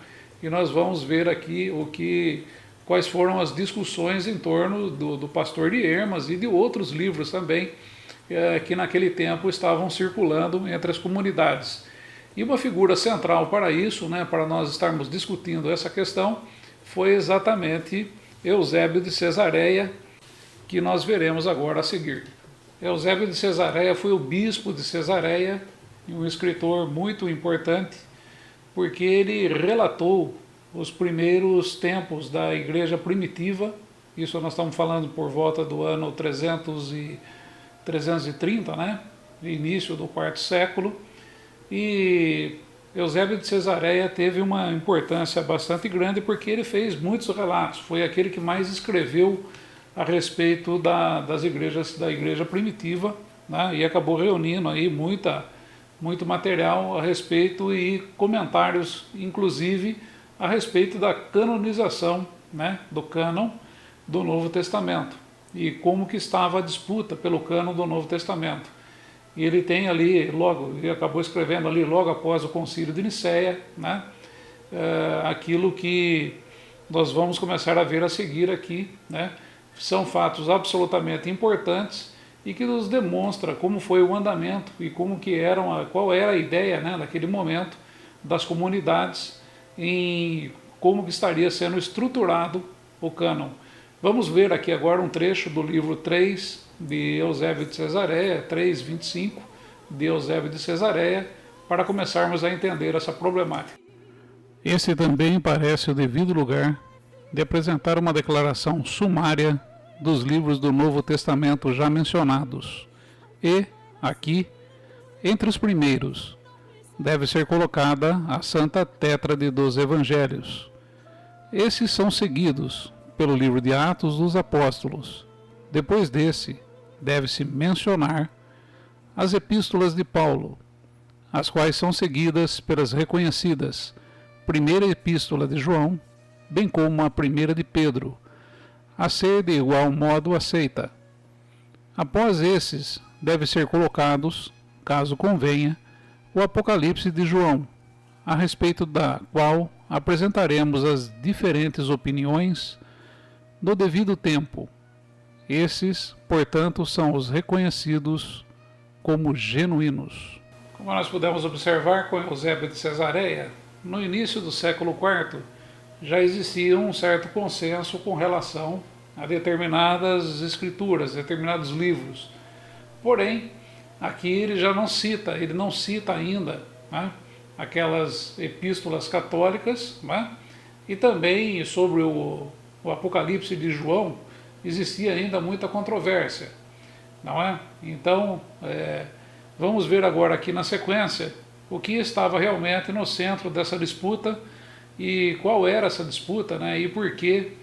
E nós vamos ver aqui quais foram as discussões em torno do Pastor de Hermas e de outros livros também que naquele tempo estavam circulando entre as comunidades. E uma figura central para isso, né, para nós estarmos discutindo essa questão, foi exatamente Eusébio de Cesareia, que nós veremos agora a seguir. Eusébio de Cesareia foi o bispo de Cesareia, um escritor muito importante, porque ele relatou os primeiros tempos da igreja primitiva. Isso nós estamos falando por volta do ano 330, né? Início do quarto século. E Eusébio de Cesareia teve uma importância bastante grande porque ele fez muitos relatos. Foi aquele que mais escreveu a respeito da igreja primitiva, né? E acabou reunindo aí muito material a respeito e comentários, inclusive, a respeito da canonização, né, do cânon do Novo Testamento e como que estava a disputa pelo cânon do Novo Testamento. E ele tem ali, ele acabou escrevendo ali logo após o Concílio de Nicéia, né, aquilo que nós vamos começar a ver a seguir aqui, né, são fatos absolutamente importantes e que nos demonstra como foi o andamento e qual era a ideia, né, naquele momento das comunidades, em como que estaria sendo estruturado o cânon. Vamos ver aqui agora um trecho do livro 3 de Eusébio de Cesareia, 3:25 de Eusébio de Cesareia, para começarmos a entender essa problemática. Esse também parece o devido lugar de apresentar uma declaração sumária dos livros do Novo Testamento já mencionados. E, aqui, entre os primeiros, deve ser colocada a Santa Tétrade dos Evangelhos. Esses são seguidos pelo livro de Atos dos Apóstolos. Depois desse, deve-se mencionar as epístolas de Paulo, as quais são seguidas pelas reconhecidas primeira epístola de João, bem como a primeira de Pedro, a ser de igual modo aceita. Após esses, deve ser colocados, caso convenha, o Apocalipse de João, a respeito da qual apresentaremos as diferentes opiniões no devido tempo. Esses, portanto, são os reconhecidos como genuínos. Como nós pudemos observar com Eusébio de Cesareia, no início do século IV já existia um certo consenso com relação a determinadas escrituras, determinados livros. Porém, aqui ele não cita ainda, né, aquelas epístolas católicas, né, e também sobre o Apocalipse de João existia ainda muita controvérsia, não é? Então, vamos ver agora aqui na sequência o que estava realmente no centro dessa disputa e qual era essa disputa, né, e por que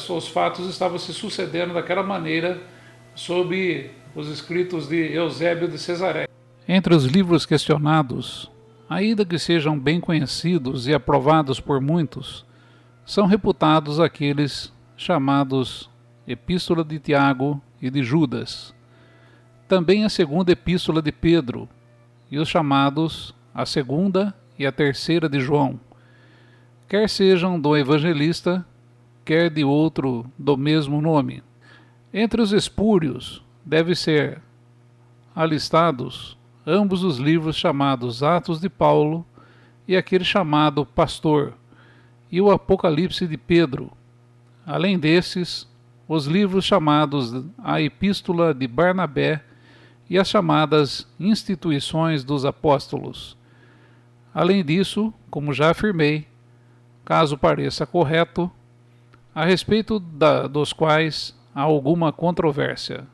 os fatos estavam se sucedendo daquela maneira sob os escritos de Eusébio de Cesareia. Entre os livros questionados, ainda que sejam bem conhecidos e aprovados por muitos, são reputados aqueles chamados Epístola de Tiago e de Judas. também a segunda epístola de Pedro, e os chamados a segunda e a terceira de João, quer sejam do evangelista, quer de outro do mesmo nome. Entre os espúrios deve ser alistados ambos os livros chamados Atos de Paulo e aquele chamado Pastor, e o Apocalipse de Pedro. Além desses, os livros chamados a Epístola de Barnabé e as chamadas Instituições dos Apóstolos. Além disso, como já afirmei, caso pareça correto, a respeito dos quais há alguma controvérsia.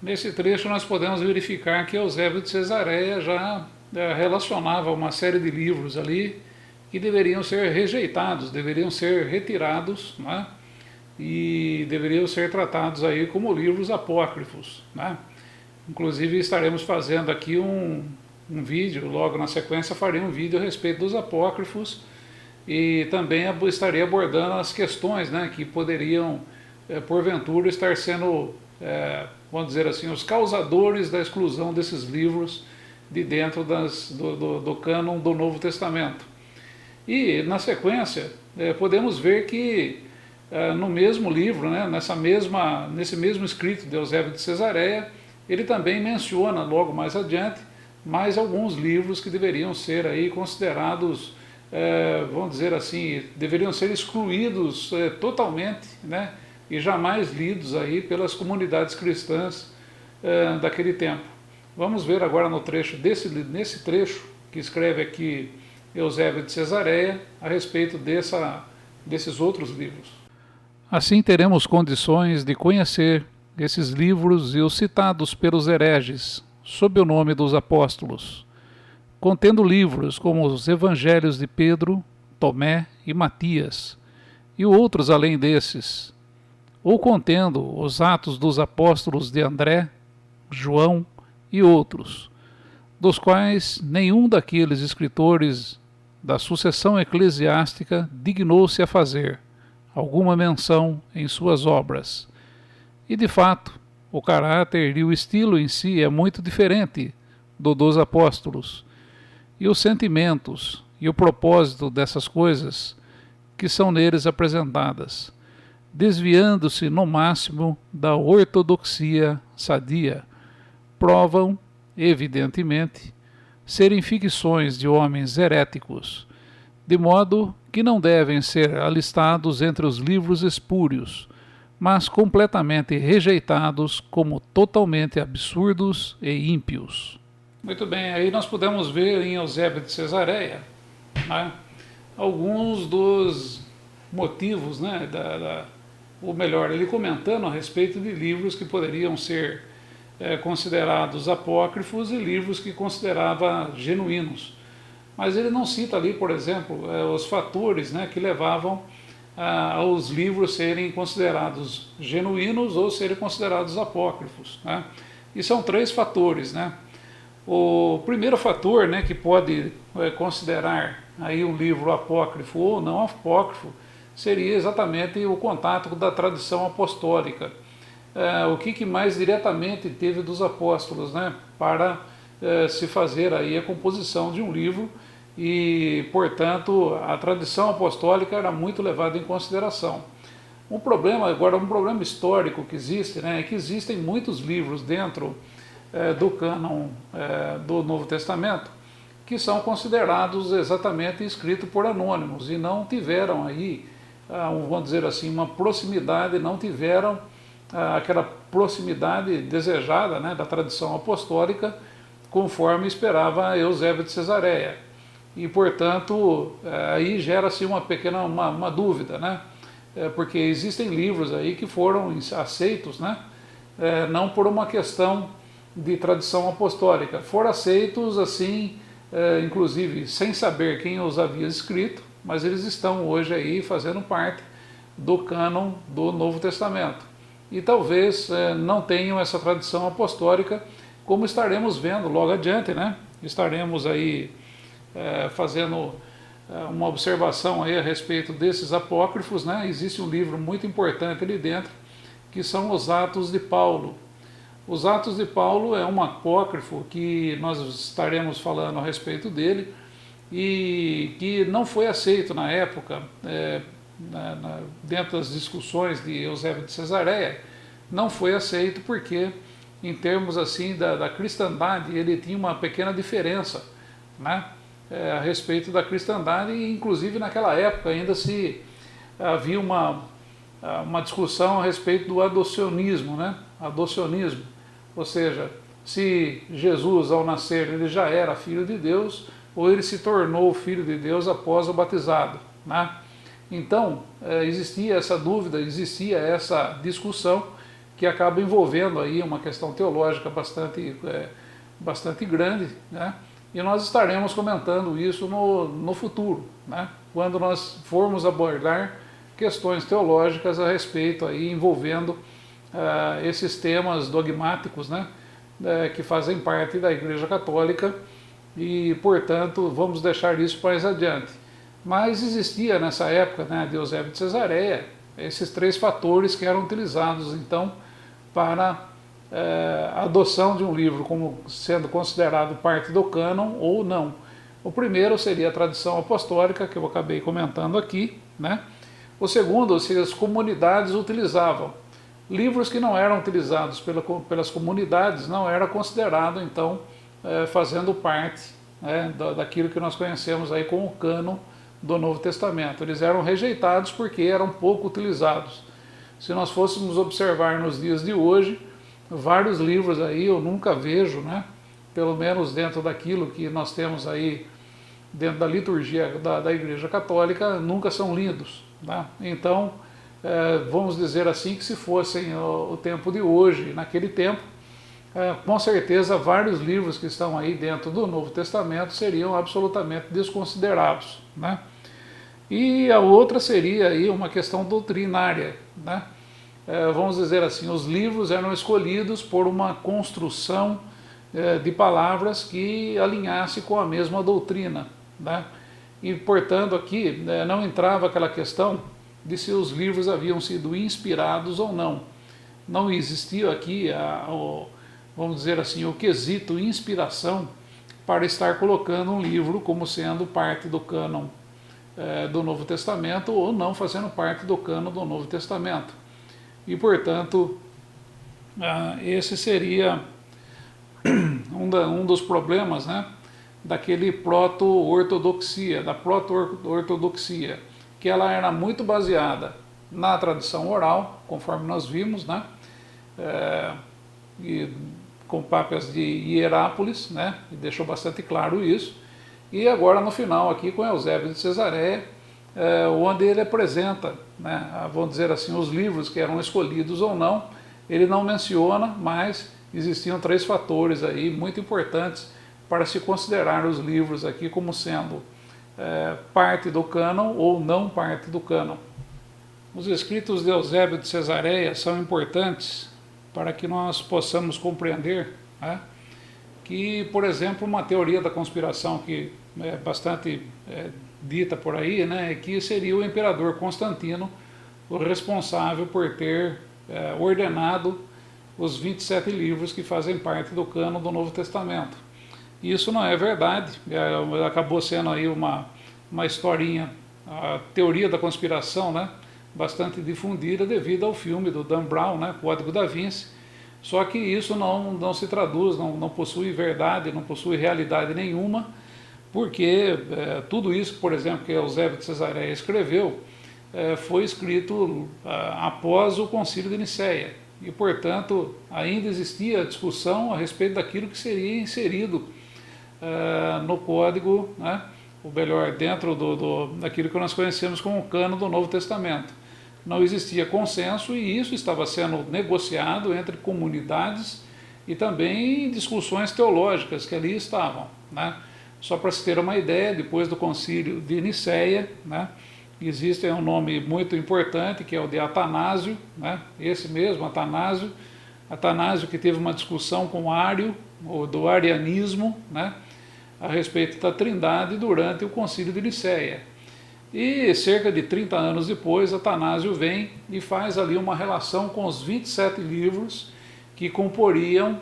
Nesse trecho nós podemos verificar que Eusébio de Cesareia já relacionava uma série de livros ali que deveriam ser rejeitados, deveriam ser retirados, né? E deveriam ser tratados aí como livros apócrifos, né? Inclusive estaremos fazendo aqui um vídeo, logo na sequência farei um vídeo a respeito dos apócrifos e também estarei abordando as questões, né, que poderiam, porventura, estar sendo, vamos dizer assim, os causadores da exclusão desses livros de dentro do cânon do Novo Testamento. E, na sequência, podemos ver que no mesmo livro, né, nesse mesmo escrito de Eusébio de Cesareia, ele também menciona, logo mais adiante, mais alguns livros que deveriam ser aí considerados, vamos dizer assim, deveriam ser excluídos totalmente, né, e jamais lidos aí pelas comunidades cristãs daquele tempo. Vamos ver agora no trecho nesse trecho que escreve aqui Eusébio de Cesareia a respeito desses outros livros. Assim teremos condições de conhecer esses livros e os citados pelos hereges, sob o nome dos apóstolos, contendo livros como os Evangelhos de Pedro, Tomé e Matias, e outros além desses, ou contendo os Atos dos Apóstolos de André, João e outros, dos quais nenhum daqueles escritores da sucessão eclesiástica dignou-se a fazer alguma menção em suas obras. E de fato, o caráter e o estilo em si é muito diferente dos apóstolos, e os sentimentos e o propósito dessas coisas que são neles apresentadas, desviando-se no máximo da ortodoxia sadia, provam, evidentemente, serem ficções de homens heréticos, de modo que não devem ser alistados entre os livros espúrios, mas completamente rejeitados como totalmente absurdos e ímpios. Muito bem, aí nós podemos ver em Eusébio de Cesareia, né, alguns dos motivos, né, ou melhor, ele comentando a respeito de livros que poderiam ser considerados apócrifos e livros que considerava genuínos. Mas ele não cita ali, por exemplo, os fatores, né, que levavam aos livros serem considerados genuínos ou serem considerados apócrifos, né? E são 3 fatores, né? O primeiro fator, né, que pode considerar aí um livro apócrifo ou não apócrifo seria exatamente o contato da tradição apostólica. O que mais diretamente teve dos apóstolos, né, para se fazer aí a composição de um livro e, portanto, a tradição apostólica era muito levada em consideração. Um problema histórico que existe, né, é que existem muitos livros dentro do cânon do Novo Testamento que são considerados exatamente escritos por anônimos e não tiveram aí, vamos dizer assim, uma proximidade, não tiveram aquela proximidade desejada, né, da tradição apostólica, conforme esperava Eusébio de Cesareia. E, portanto, aí gera-se uma pequena uma dúvida, né? Porque existem livros aí que foram aceitos, né? Não por uma questão de tradição apostólica, foram aceitos assim, inclusive sem saber quem os havia escrito, mas eles estão hoje aí fazendo parte do cânon do Novo Testamento. E talvez não tenham essa tradição apostólica, como estaremos vendo logo adiante, né? Estaremos aí fazendo uma observação aí a respeito desses apócrifos, né? Existe um livro muito importante ali dentro, que são os Atos de Paulo. Os Atos de Paulo é um apócrifo que nós estaremos falando a respeito dele e que não foi aceito na época, dentro das discussões de Eusébio de Cesareia, não foi aceito porque, em termos assim da cristandade, ele tinha uma pequena diferença, né, a respeito da cristandade, e inclusive naquela época ainda se havia uma discussão a respeito do adocionismo, né, adocionismo, ou seja, se Jesus ao nascer ele já era filho de Deus ou ele se tornou filho de Deus após o batizado, né? Então existia essa dúvida, existia essa discussão que acaba envolvendo aí uma questão teológica bastante grande, né? E nós estaremos comentando isso no futuro, né? Quando nós formos abordar questões teológicas a respeito aí envolvendo esses temas dogmáticos, né? Que fazem parte da Igreja Católica e, portanto, vamos deixar isso mais adiante. Mas existia nessa época, né, de Eusébio de Cesareia, esses três fatores que eram utilizados então para a adoção de um livro como sendo considerado parte do cânon ou não. O primeiro seria a tradição apostólica, que eu acabei comentando aqui, né? O segundo, se as comunidades utilizavam. Livros que não eram utilizados pelas comunidades não era considerado, então, fazendo parte daquilo que nós conhecemos aí como o cânon do Novo Testamento. Eles eram rejeitados porque eram pouco utilizados. Se nós fôssemos observar nos dias de hoje, vários livros aí eu nunca vejo, né, pelo menos dentro daquilo que nós temos aí, dentro da liturgia da Igreja Católica, nunca são lidos, né? Então, vamos dizer assim, que se fossem o tempo de hoje, naquele tempo, com certeza vários livros que estão aí dentro do Novo Testamento seriam absolutamente desconsiderados, né? E a outra seria aí uma questão doutrinária, né? Vamos dizer assim, os livros eram escolhidos por uma construção de palavras que alinhasse com a mesma doutrina, né? E, portanto, aqui não entrava aquela questão de se os livros haviam sido inspirados ou não. Não existia aqui, vamos dizer assim, o quesito inspiração para estar colocando um livro como sendo parte do cânon do Novo Testamento ou não fazendo parte do cânon do Novo Testamento. E, portanto, esse seria um dos problemas, né, daquele proto-ortodoxia, da proto-ortodoxia, que ela era muito baseada na tradição oral, conforme nós vimos, né, e com papas de Hierápolis, né, e deixou bastante claro isso, e agora no final aqui com Eusébio de Cesareia, onde ele apresenta, né, vamos dizer assim, os livros que eram escolhidos ou não. Ele não menciona, mas existiam três fatores aí muito importantes para se considerar os livros aqui como sendo parte do cânon ou não parte do cânon. Os escritos de Eusébio de Cesareia são importantes para que nós possamos compreender, né, que, por exemplo, uma teoria da conspiração que é bastante dita por aí, né, é que seria o imperador Constantino o responsável por ter ordenado os 27 livros que fazem parte do cânon do Novo Testamento. Isso não é verdade, acabou sendo aí uma historinha, a teoria da conspiração, né, bastante difundida devido ao filme do Dan Brown, né, Código da Vinci, só que isso não se traduz, não possui verdade, não possui realidade nenhuma, porque tudo isso, por exemplo, que Eusébio de Cesareia escreveu, foi escrito após o Concílio de Nicéia, e, portanto, ainda existia discussão a respeito daquilo que seria inserido no código, né, ou melhor, dentro daquilo que nós conhecemos como o cânon do Novo Testamento. Não existia consenso e isso estava sendo negociado entre comunidades e também discussões teológicas que ali estavam, né? Só para se ter uma ideia, depois do Concílio de Nicéia, né, existe um nome muito importante que é o de Atanásio, né, esse mesmo, Atanásio que teve uma discussão com Ário, ou do arianismo, né, a respeito da Trindade durante o Concílio de Nicéia. E cerca de 30 anos depois, Atanásio vem e faz ali uma relação com os 27 livros que comporiam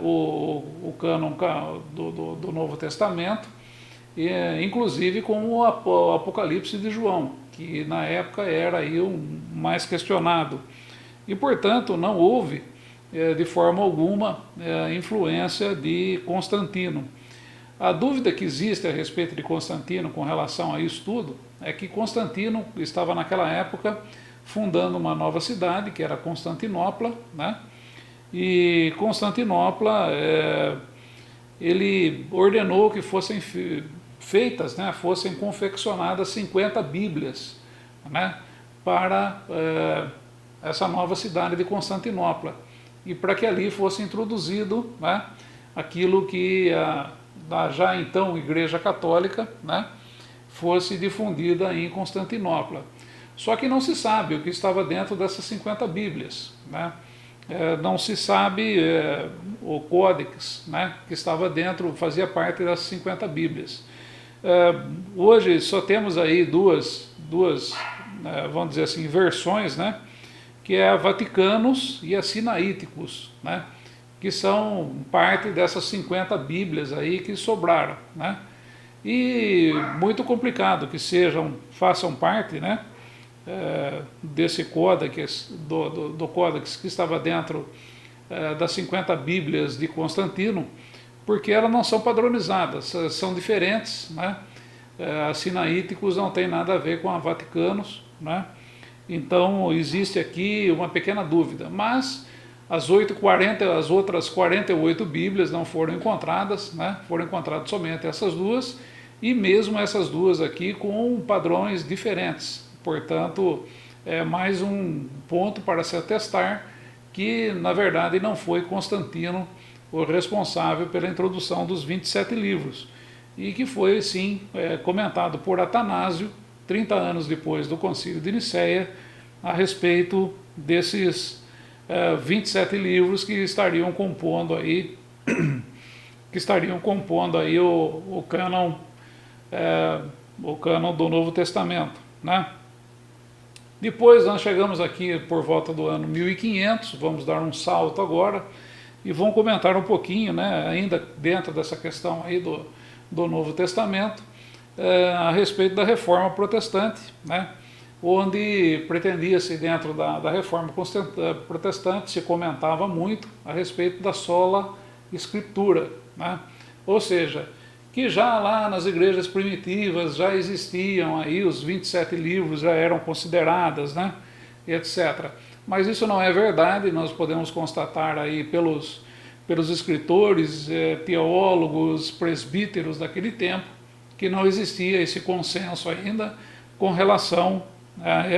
o cânon do Novo Testamento, inclusive com o Apocalipse de João, que na época era aí o mais questionado. E, portanto, não houve, de forma alguma, influência de Constantino. A dúvida que existe a respeito de Constantino com relação a isso tudo é que Constantino estava naquela época fundando uma nova cidade, que era Constantinopla, né? E Constantinopla, ele ordenou que fossem feitas, né, fossem confeccionadas 50 Bíblias, né, para essa nova cidade de Constantinopla, e para que ali fosse introduzido, né, aquilo que da já então Igreja Católica, né, fosse difundida em Constantinopla. Só que não se sabe o que estava dentro dessas 50 Bíblias, né? Não se sabe o códex, né, que estava dentro, fazia parte das 50 Bíblias. Hoje só temos aí duas vamos dizer assim, versões, né, que é a Vaticanos e a Sinaíticos, né, que são parte dessas 50 Bíblias aí que sobraram, né, e muito complicado que façam parte, né, desse códex, do códex que estava dentro das 50 Bíblias de Constantino, porque elas não são padronizadas, são diferentes, né? A Sinaíticos não tem nada a ver com a Vaticanos, né? Então existe aqui uma pequena dúvida, mas as outras 48 Bíblias não foram encontradas, né? Foram encontradas somente essas duas, e mesmo essas duas aqui com padrões diferentes. Portanto, é mais um ponto para se atestar que, na verdade, não foi Constantino o responsável pela introdução dos 27 livros, e que foi, sim, comentado por Atanásio, 30 anos depois do Concílio de Nicéia, a respeito desses 27 livros que estariam compondo aí, o cânon do Novo Testamento, né? Depois nós chegamos aqui por volta do ano 1500, vamos dar um salto agora e vamos comentar um pouquinho, né, ainda dentro dessa questão aí do Novo Testamento, a respeito da Reforma Protestante, né, onde pretendia-se, dentro da Reforma Protestante, se comentava muito a respeito da sola Escritura, né, ou seja, que já lá nas igrejas primitivas já existiam aí, os 27 livros já eram consideradas, né, etc. Mas isso não é verdade, nós podemos constatar aí pelos escritores, teólogos, presbíteros daquele tempo, que não existia esse consenso ainda com relação a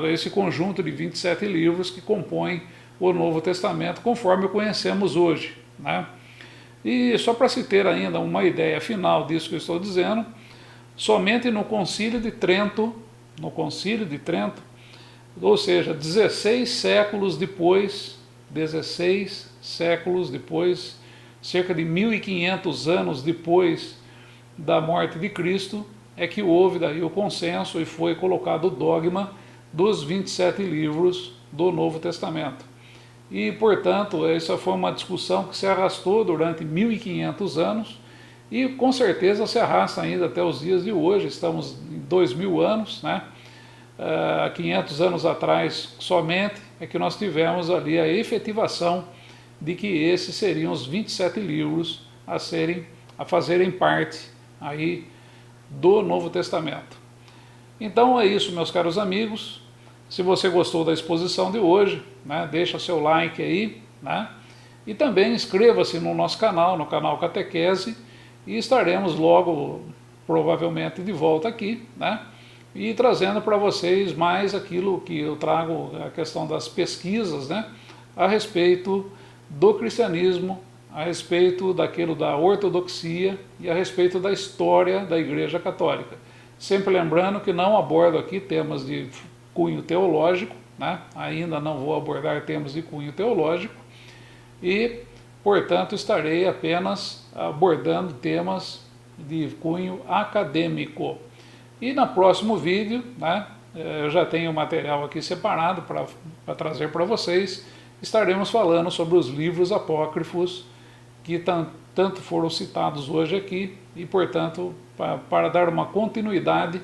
esse conjunto de 27 livros que compõem o Novo Testamento, conforme o conhecemos hoje, né? E só para se ter ainda uma ideia final disso que eu estou dizendo, somente no Concílio de Trento, ou seja, 16 séculos depois, cerca de 1500 anos depois da morte de Cristo, é que houve daí o consenso e foi colocado o dogma dos 27 livros do Novo Testamento. E, portanto, essa foi uma discussão que se arrastou durante 1500 anos e com certeza se arrasta ainda até os dias de hoje. Estamos em 2000 anos, né? 500 anos atrás somente é que nós tivemos ali a efetivação de que esses seriam os 27 livros a fazerem parte aí do Novo Testamento. Então é isso, meus caros amigos. Se você gostou da exposição de hoje, né, deixa seu like aí, né, e também inscreva-se no nosso canal, no canal Catequese, e estaremos logo, provavelmente, de volta aqui, né, e trazendo para vocês mais aquilo que eu trago, a questão das pesquisas, né, a respeito do cristianismo, a respeito daquilo da ortodoxia e a respeito da história da Igreja Católica. Sempre lembrando que não abordo aqui temas de cunho teológico, né? Ainda não vou abordar temas de cunho teológico e, portanto, estarei apenas abordando temas de cunho acadêmico. E no próximo vídeo, né, eu já tenho o material aqui separado para trazer para vocês, estaremos falando sobre os livros apócrifos que tanto foram citados hoje aqui e, portanto, para dar uma continuidade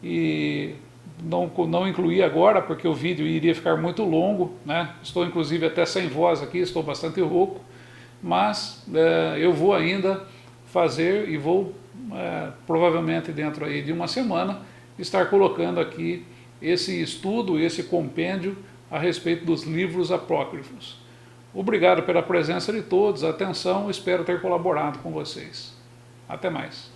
e não incluir agora, porque o vídeo iria ficar muito longo, né? Estou inclusive até sem voz aqui, estou bastante rouco, mas eu vou ainda fazer e vou, provavelmente dentro aí de uma semana, estar colocando aqui esse estudo, esse compêndio a respeito dos livros apócrifos. Obrigado pela presença de todos, atenção, espero ter colaborado com vocês. Até mais.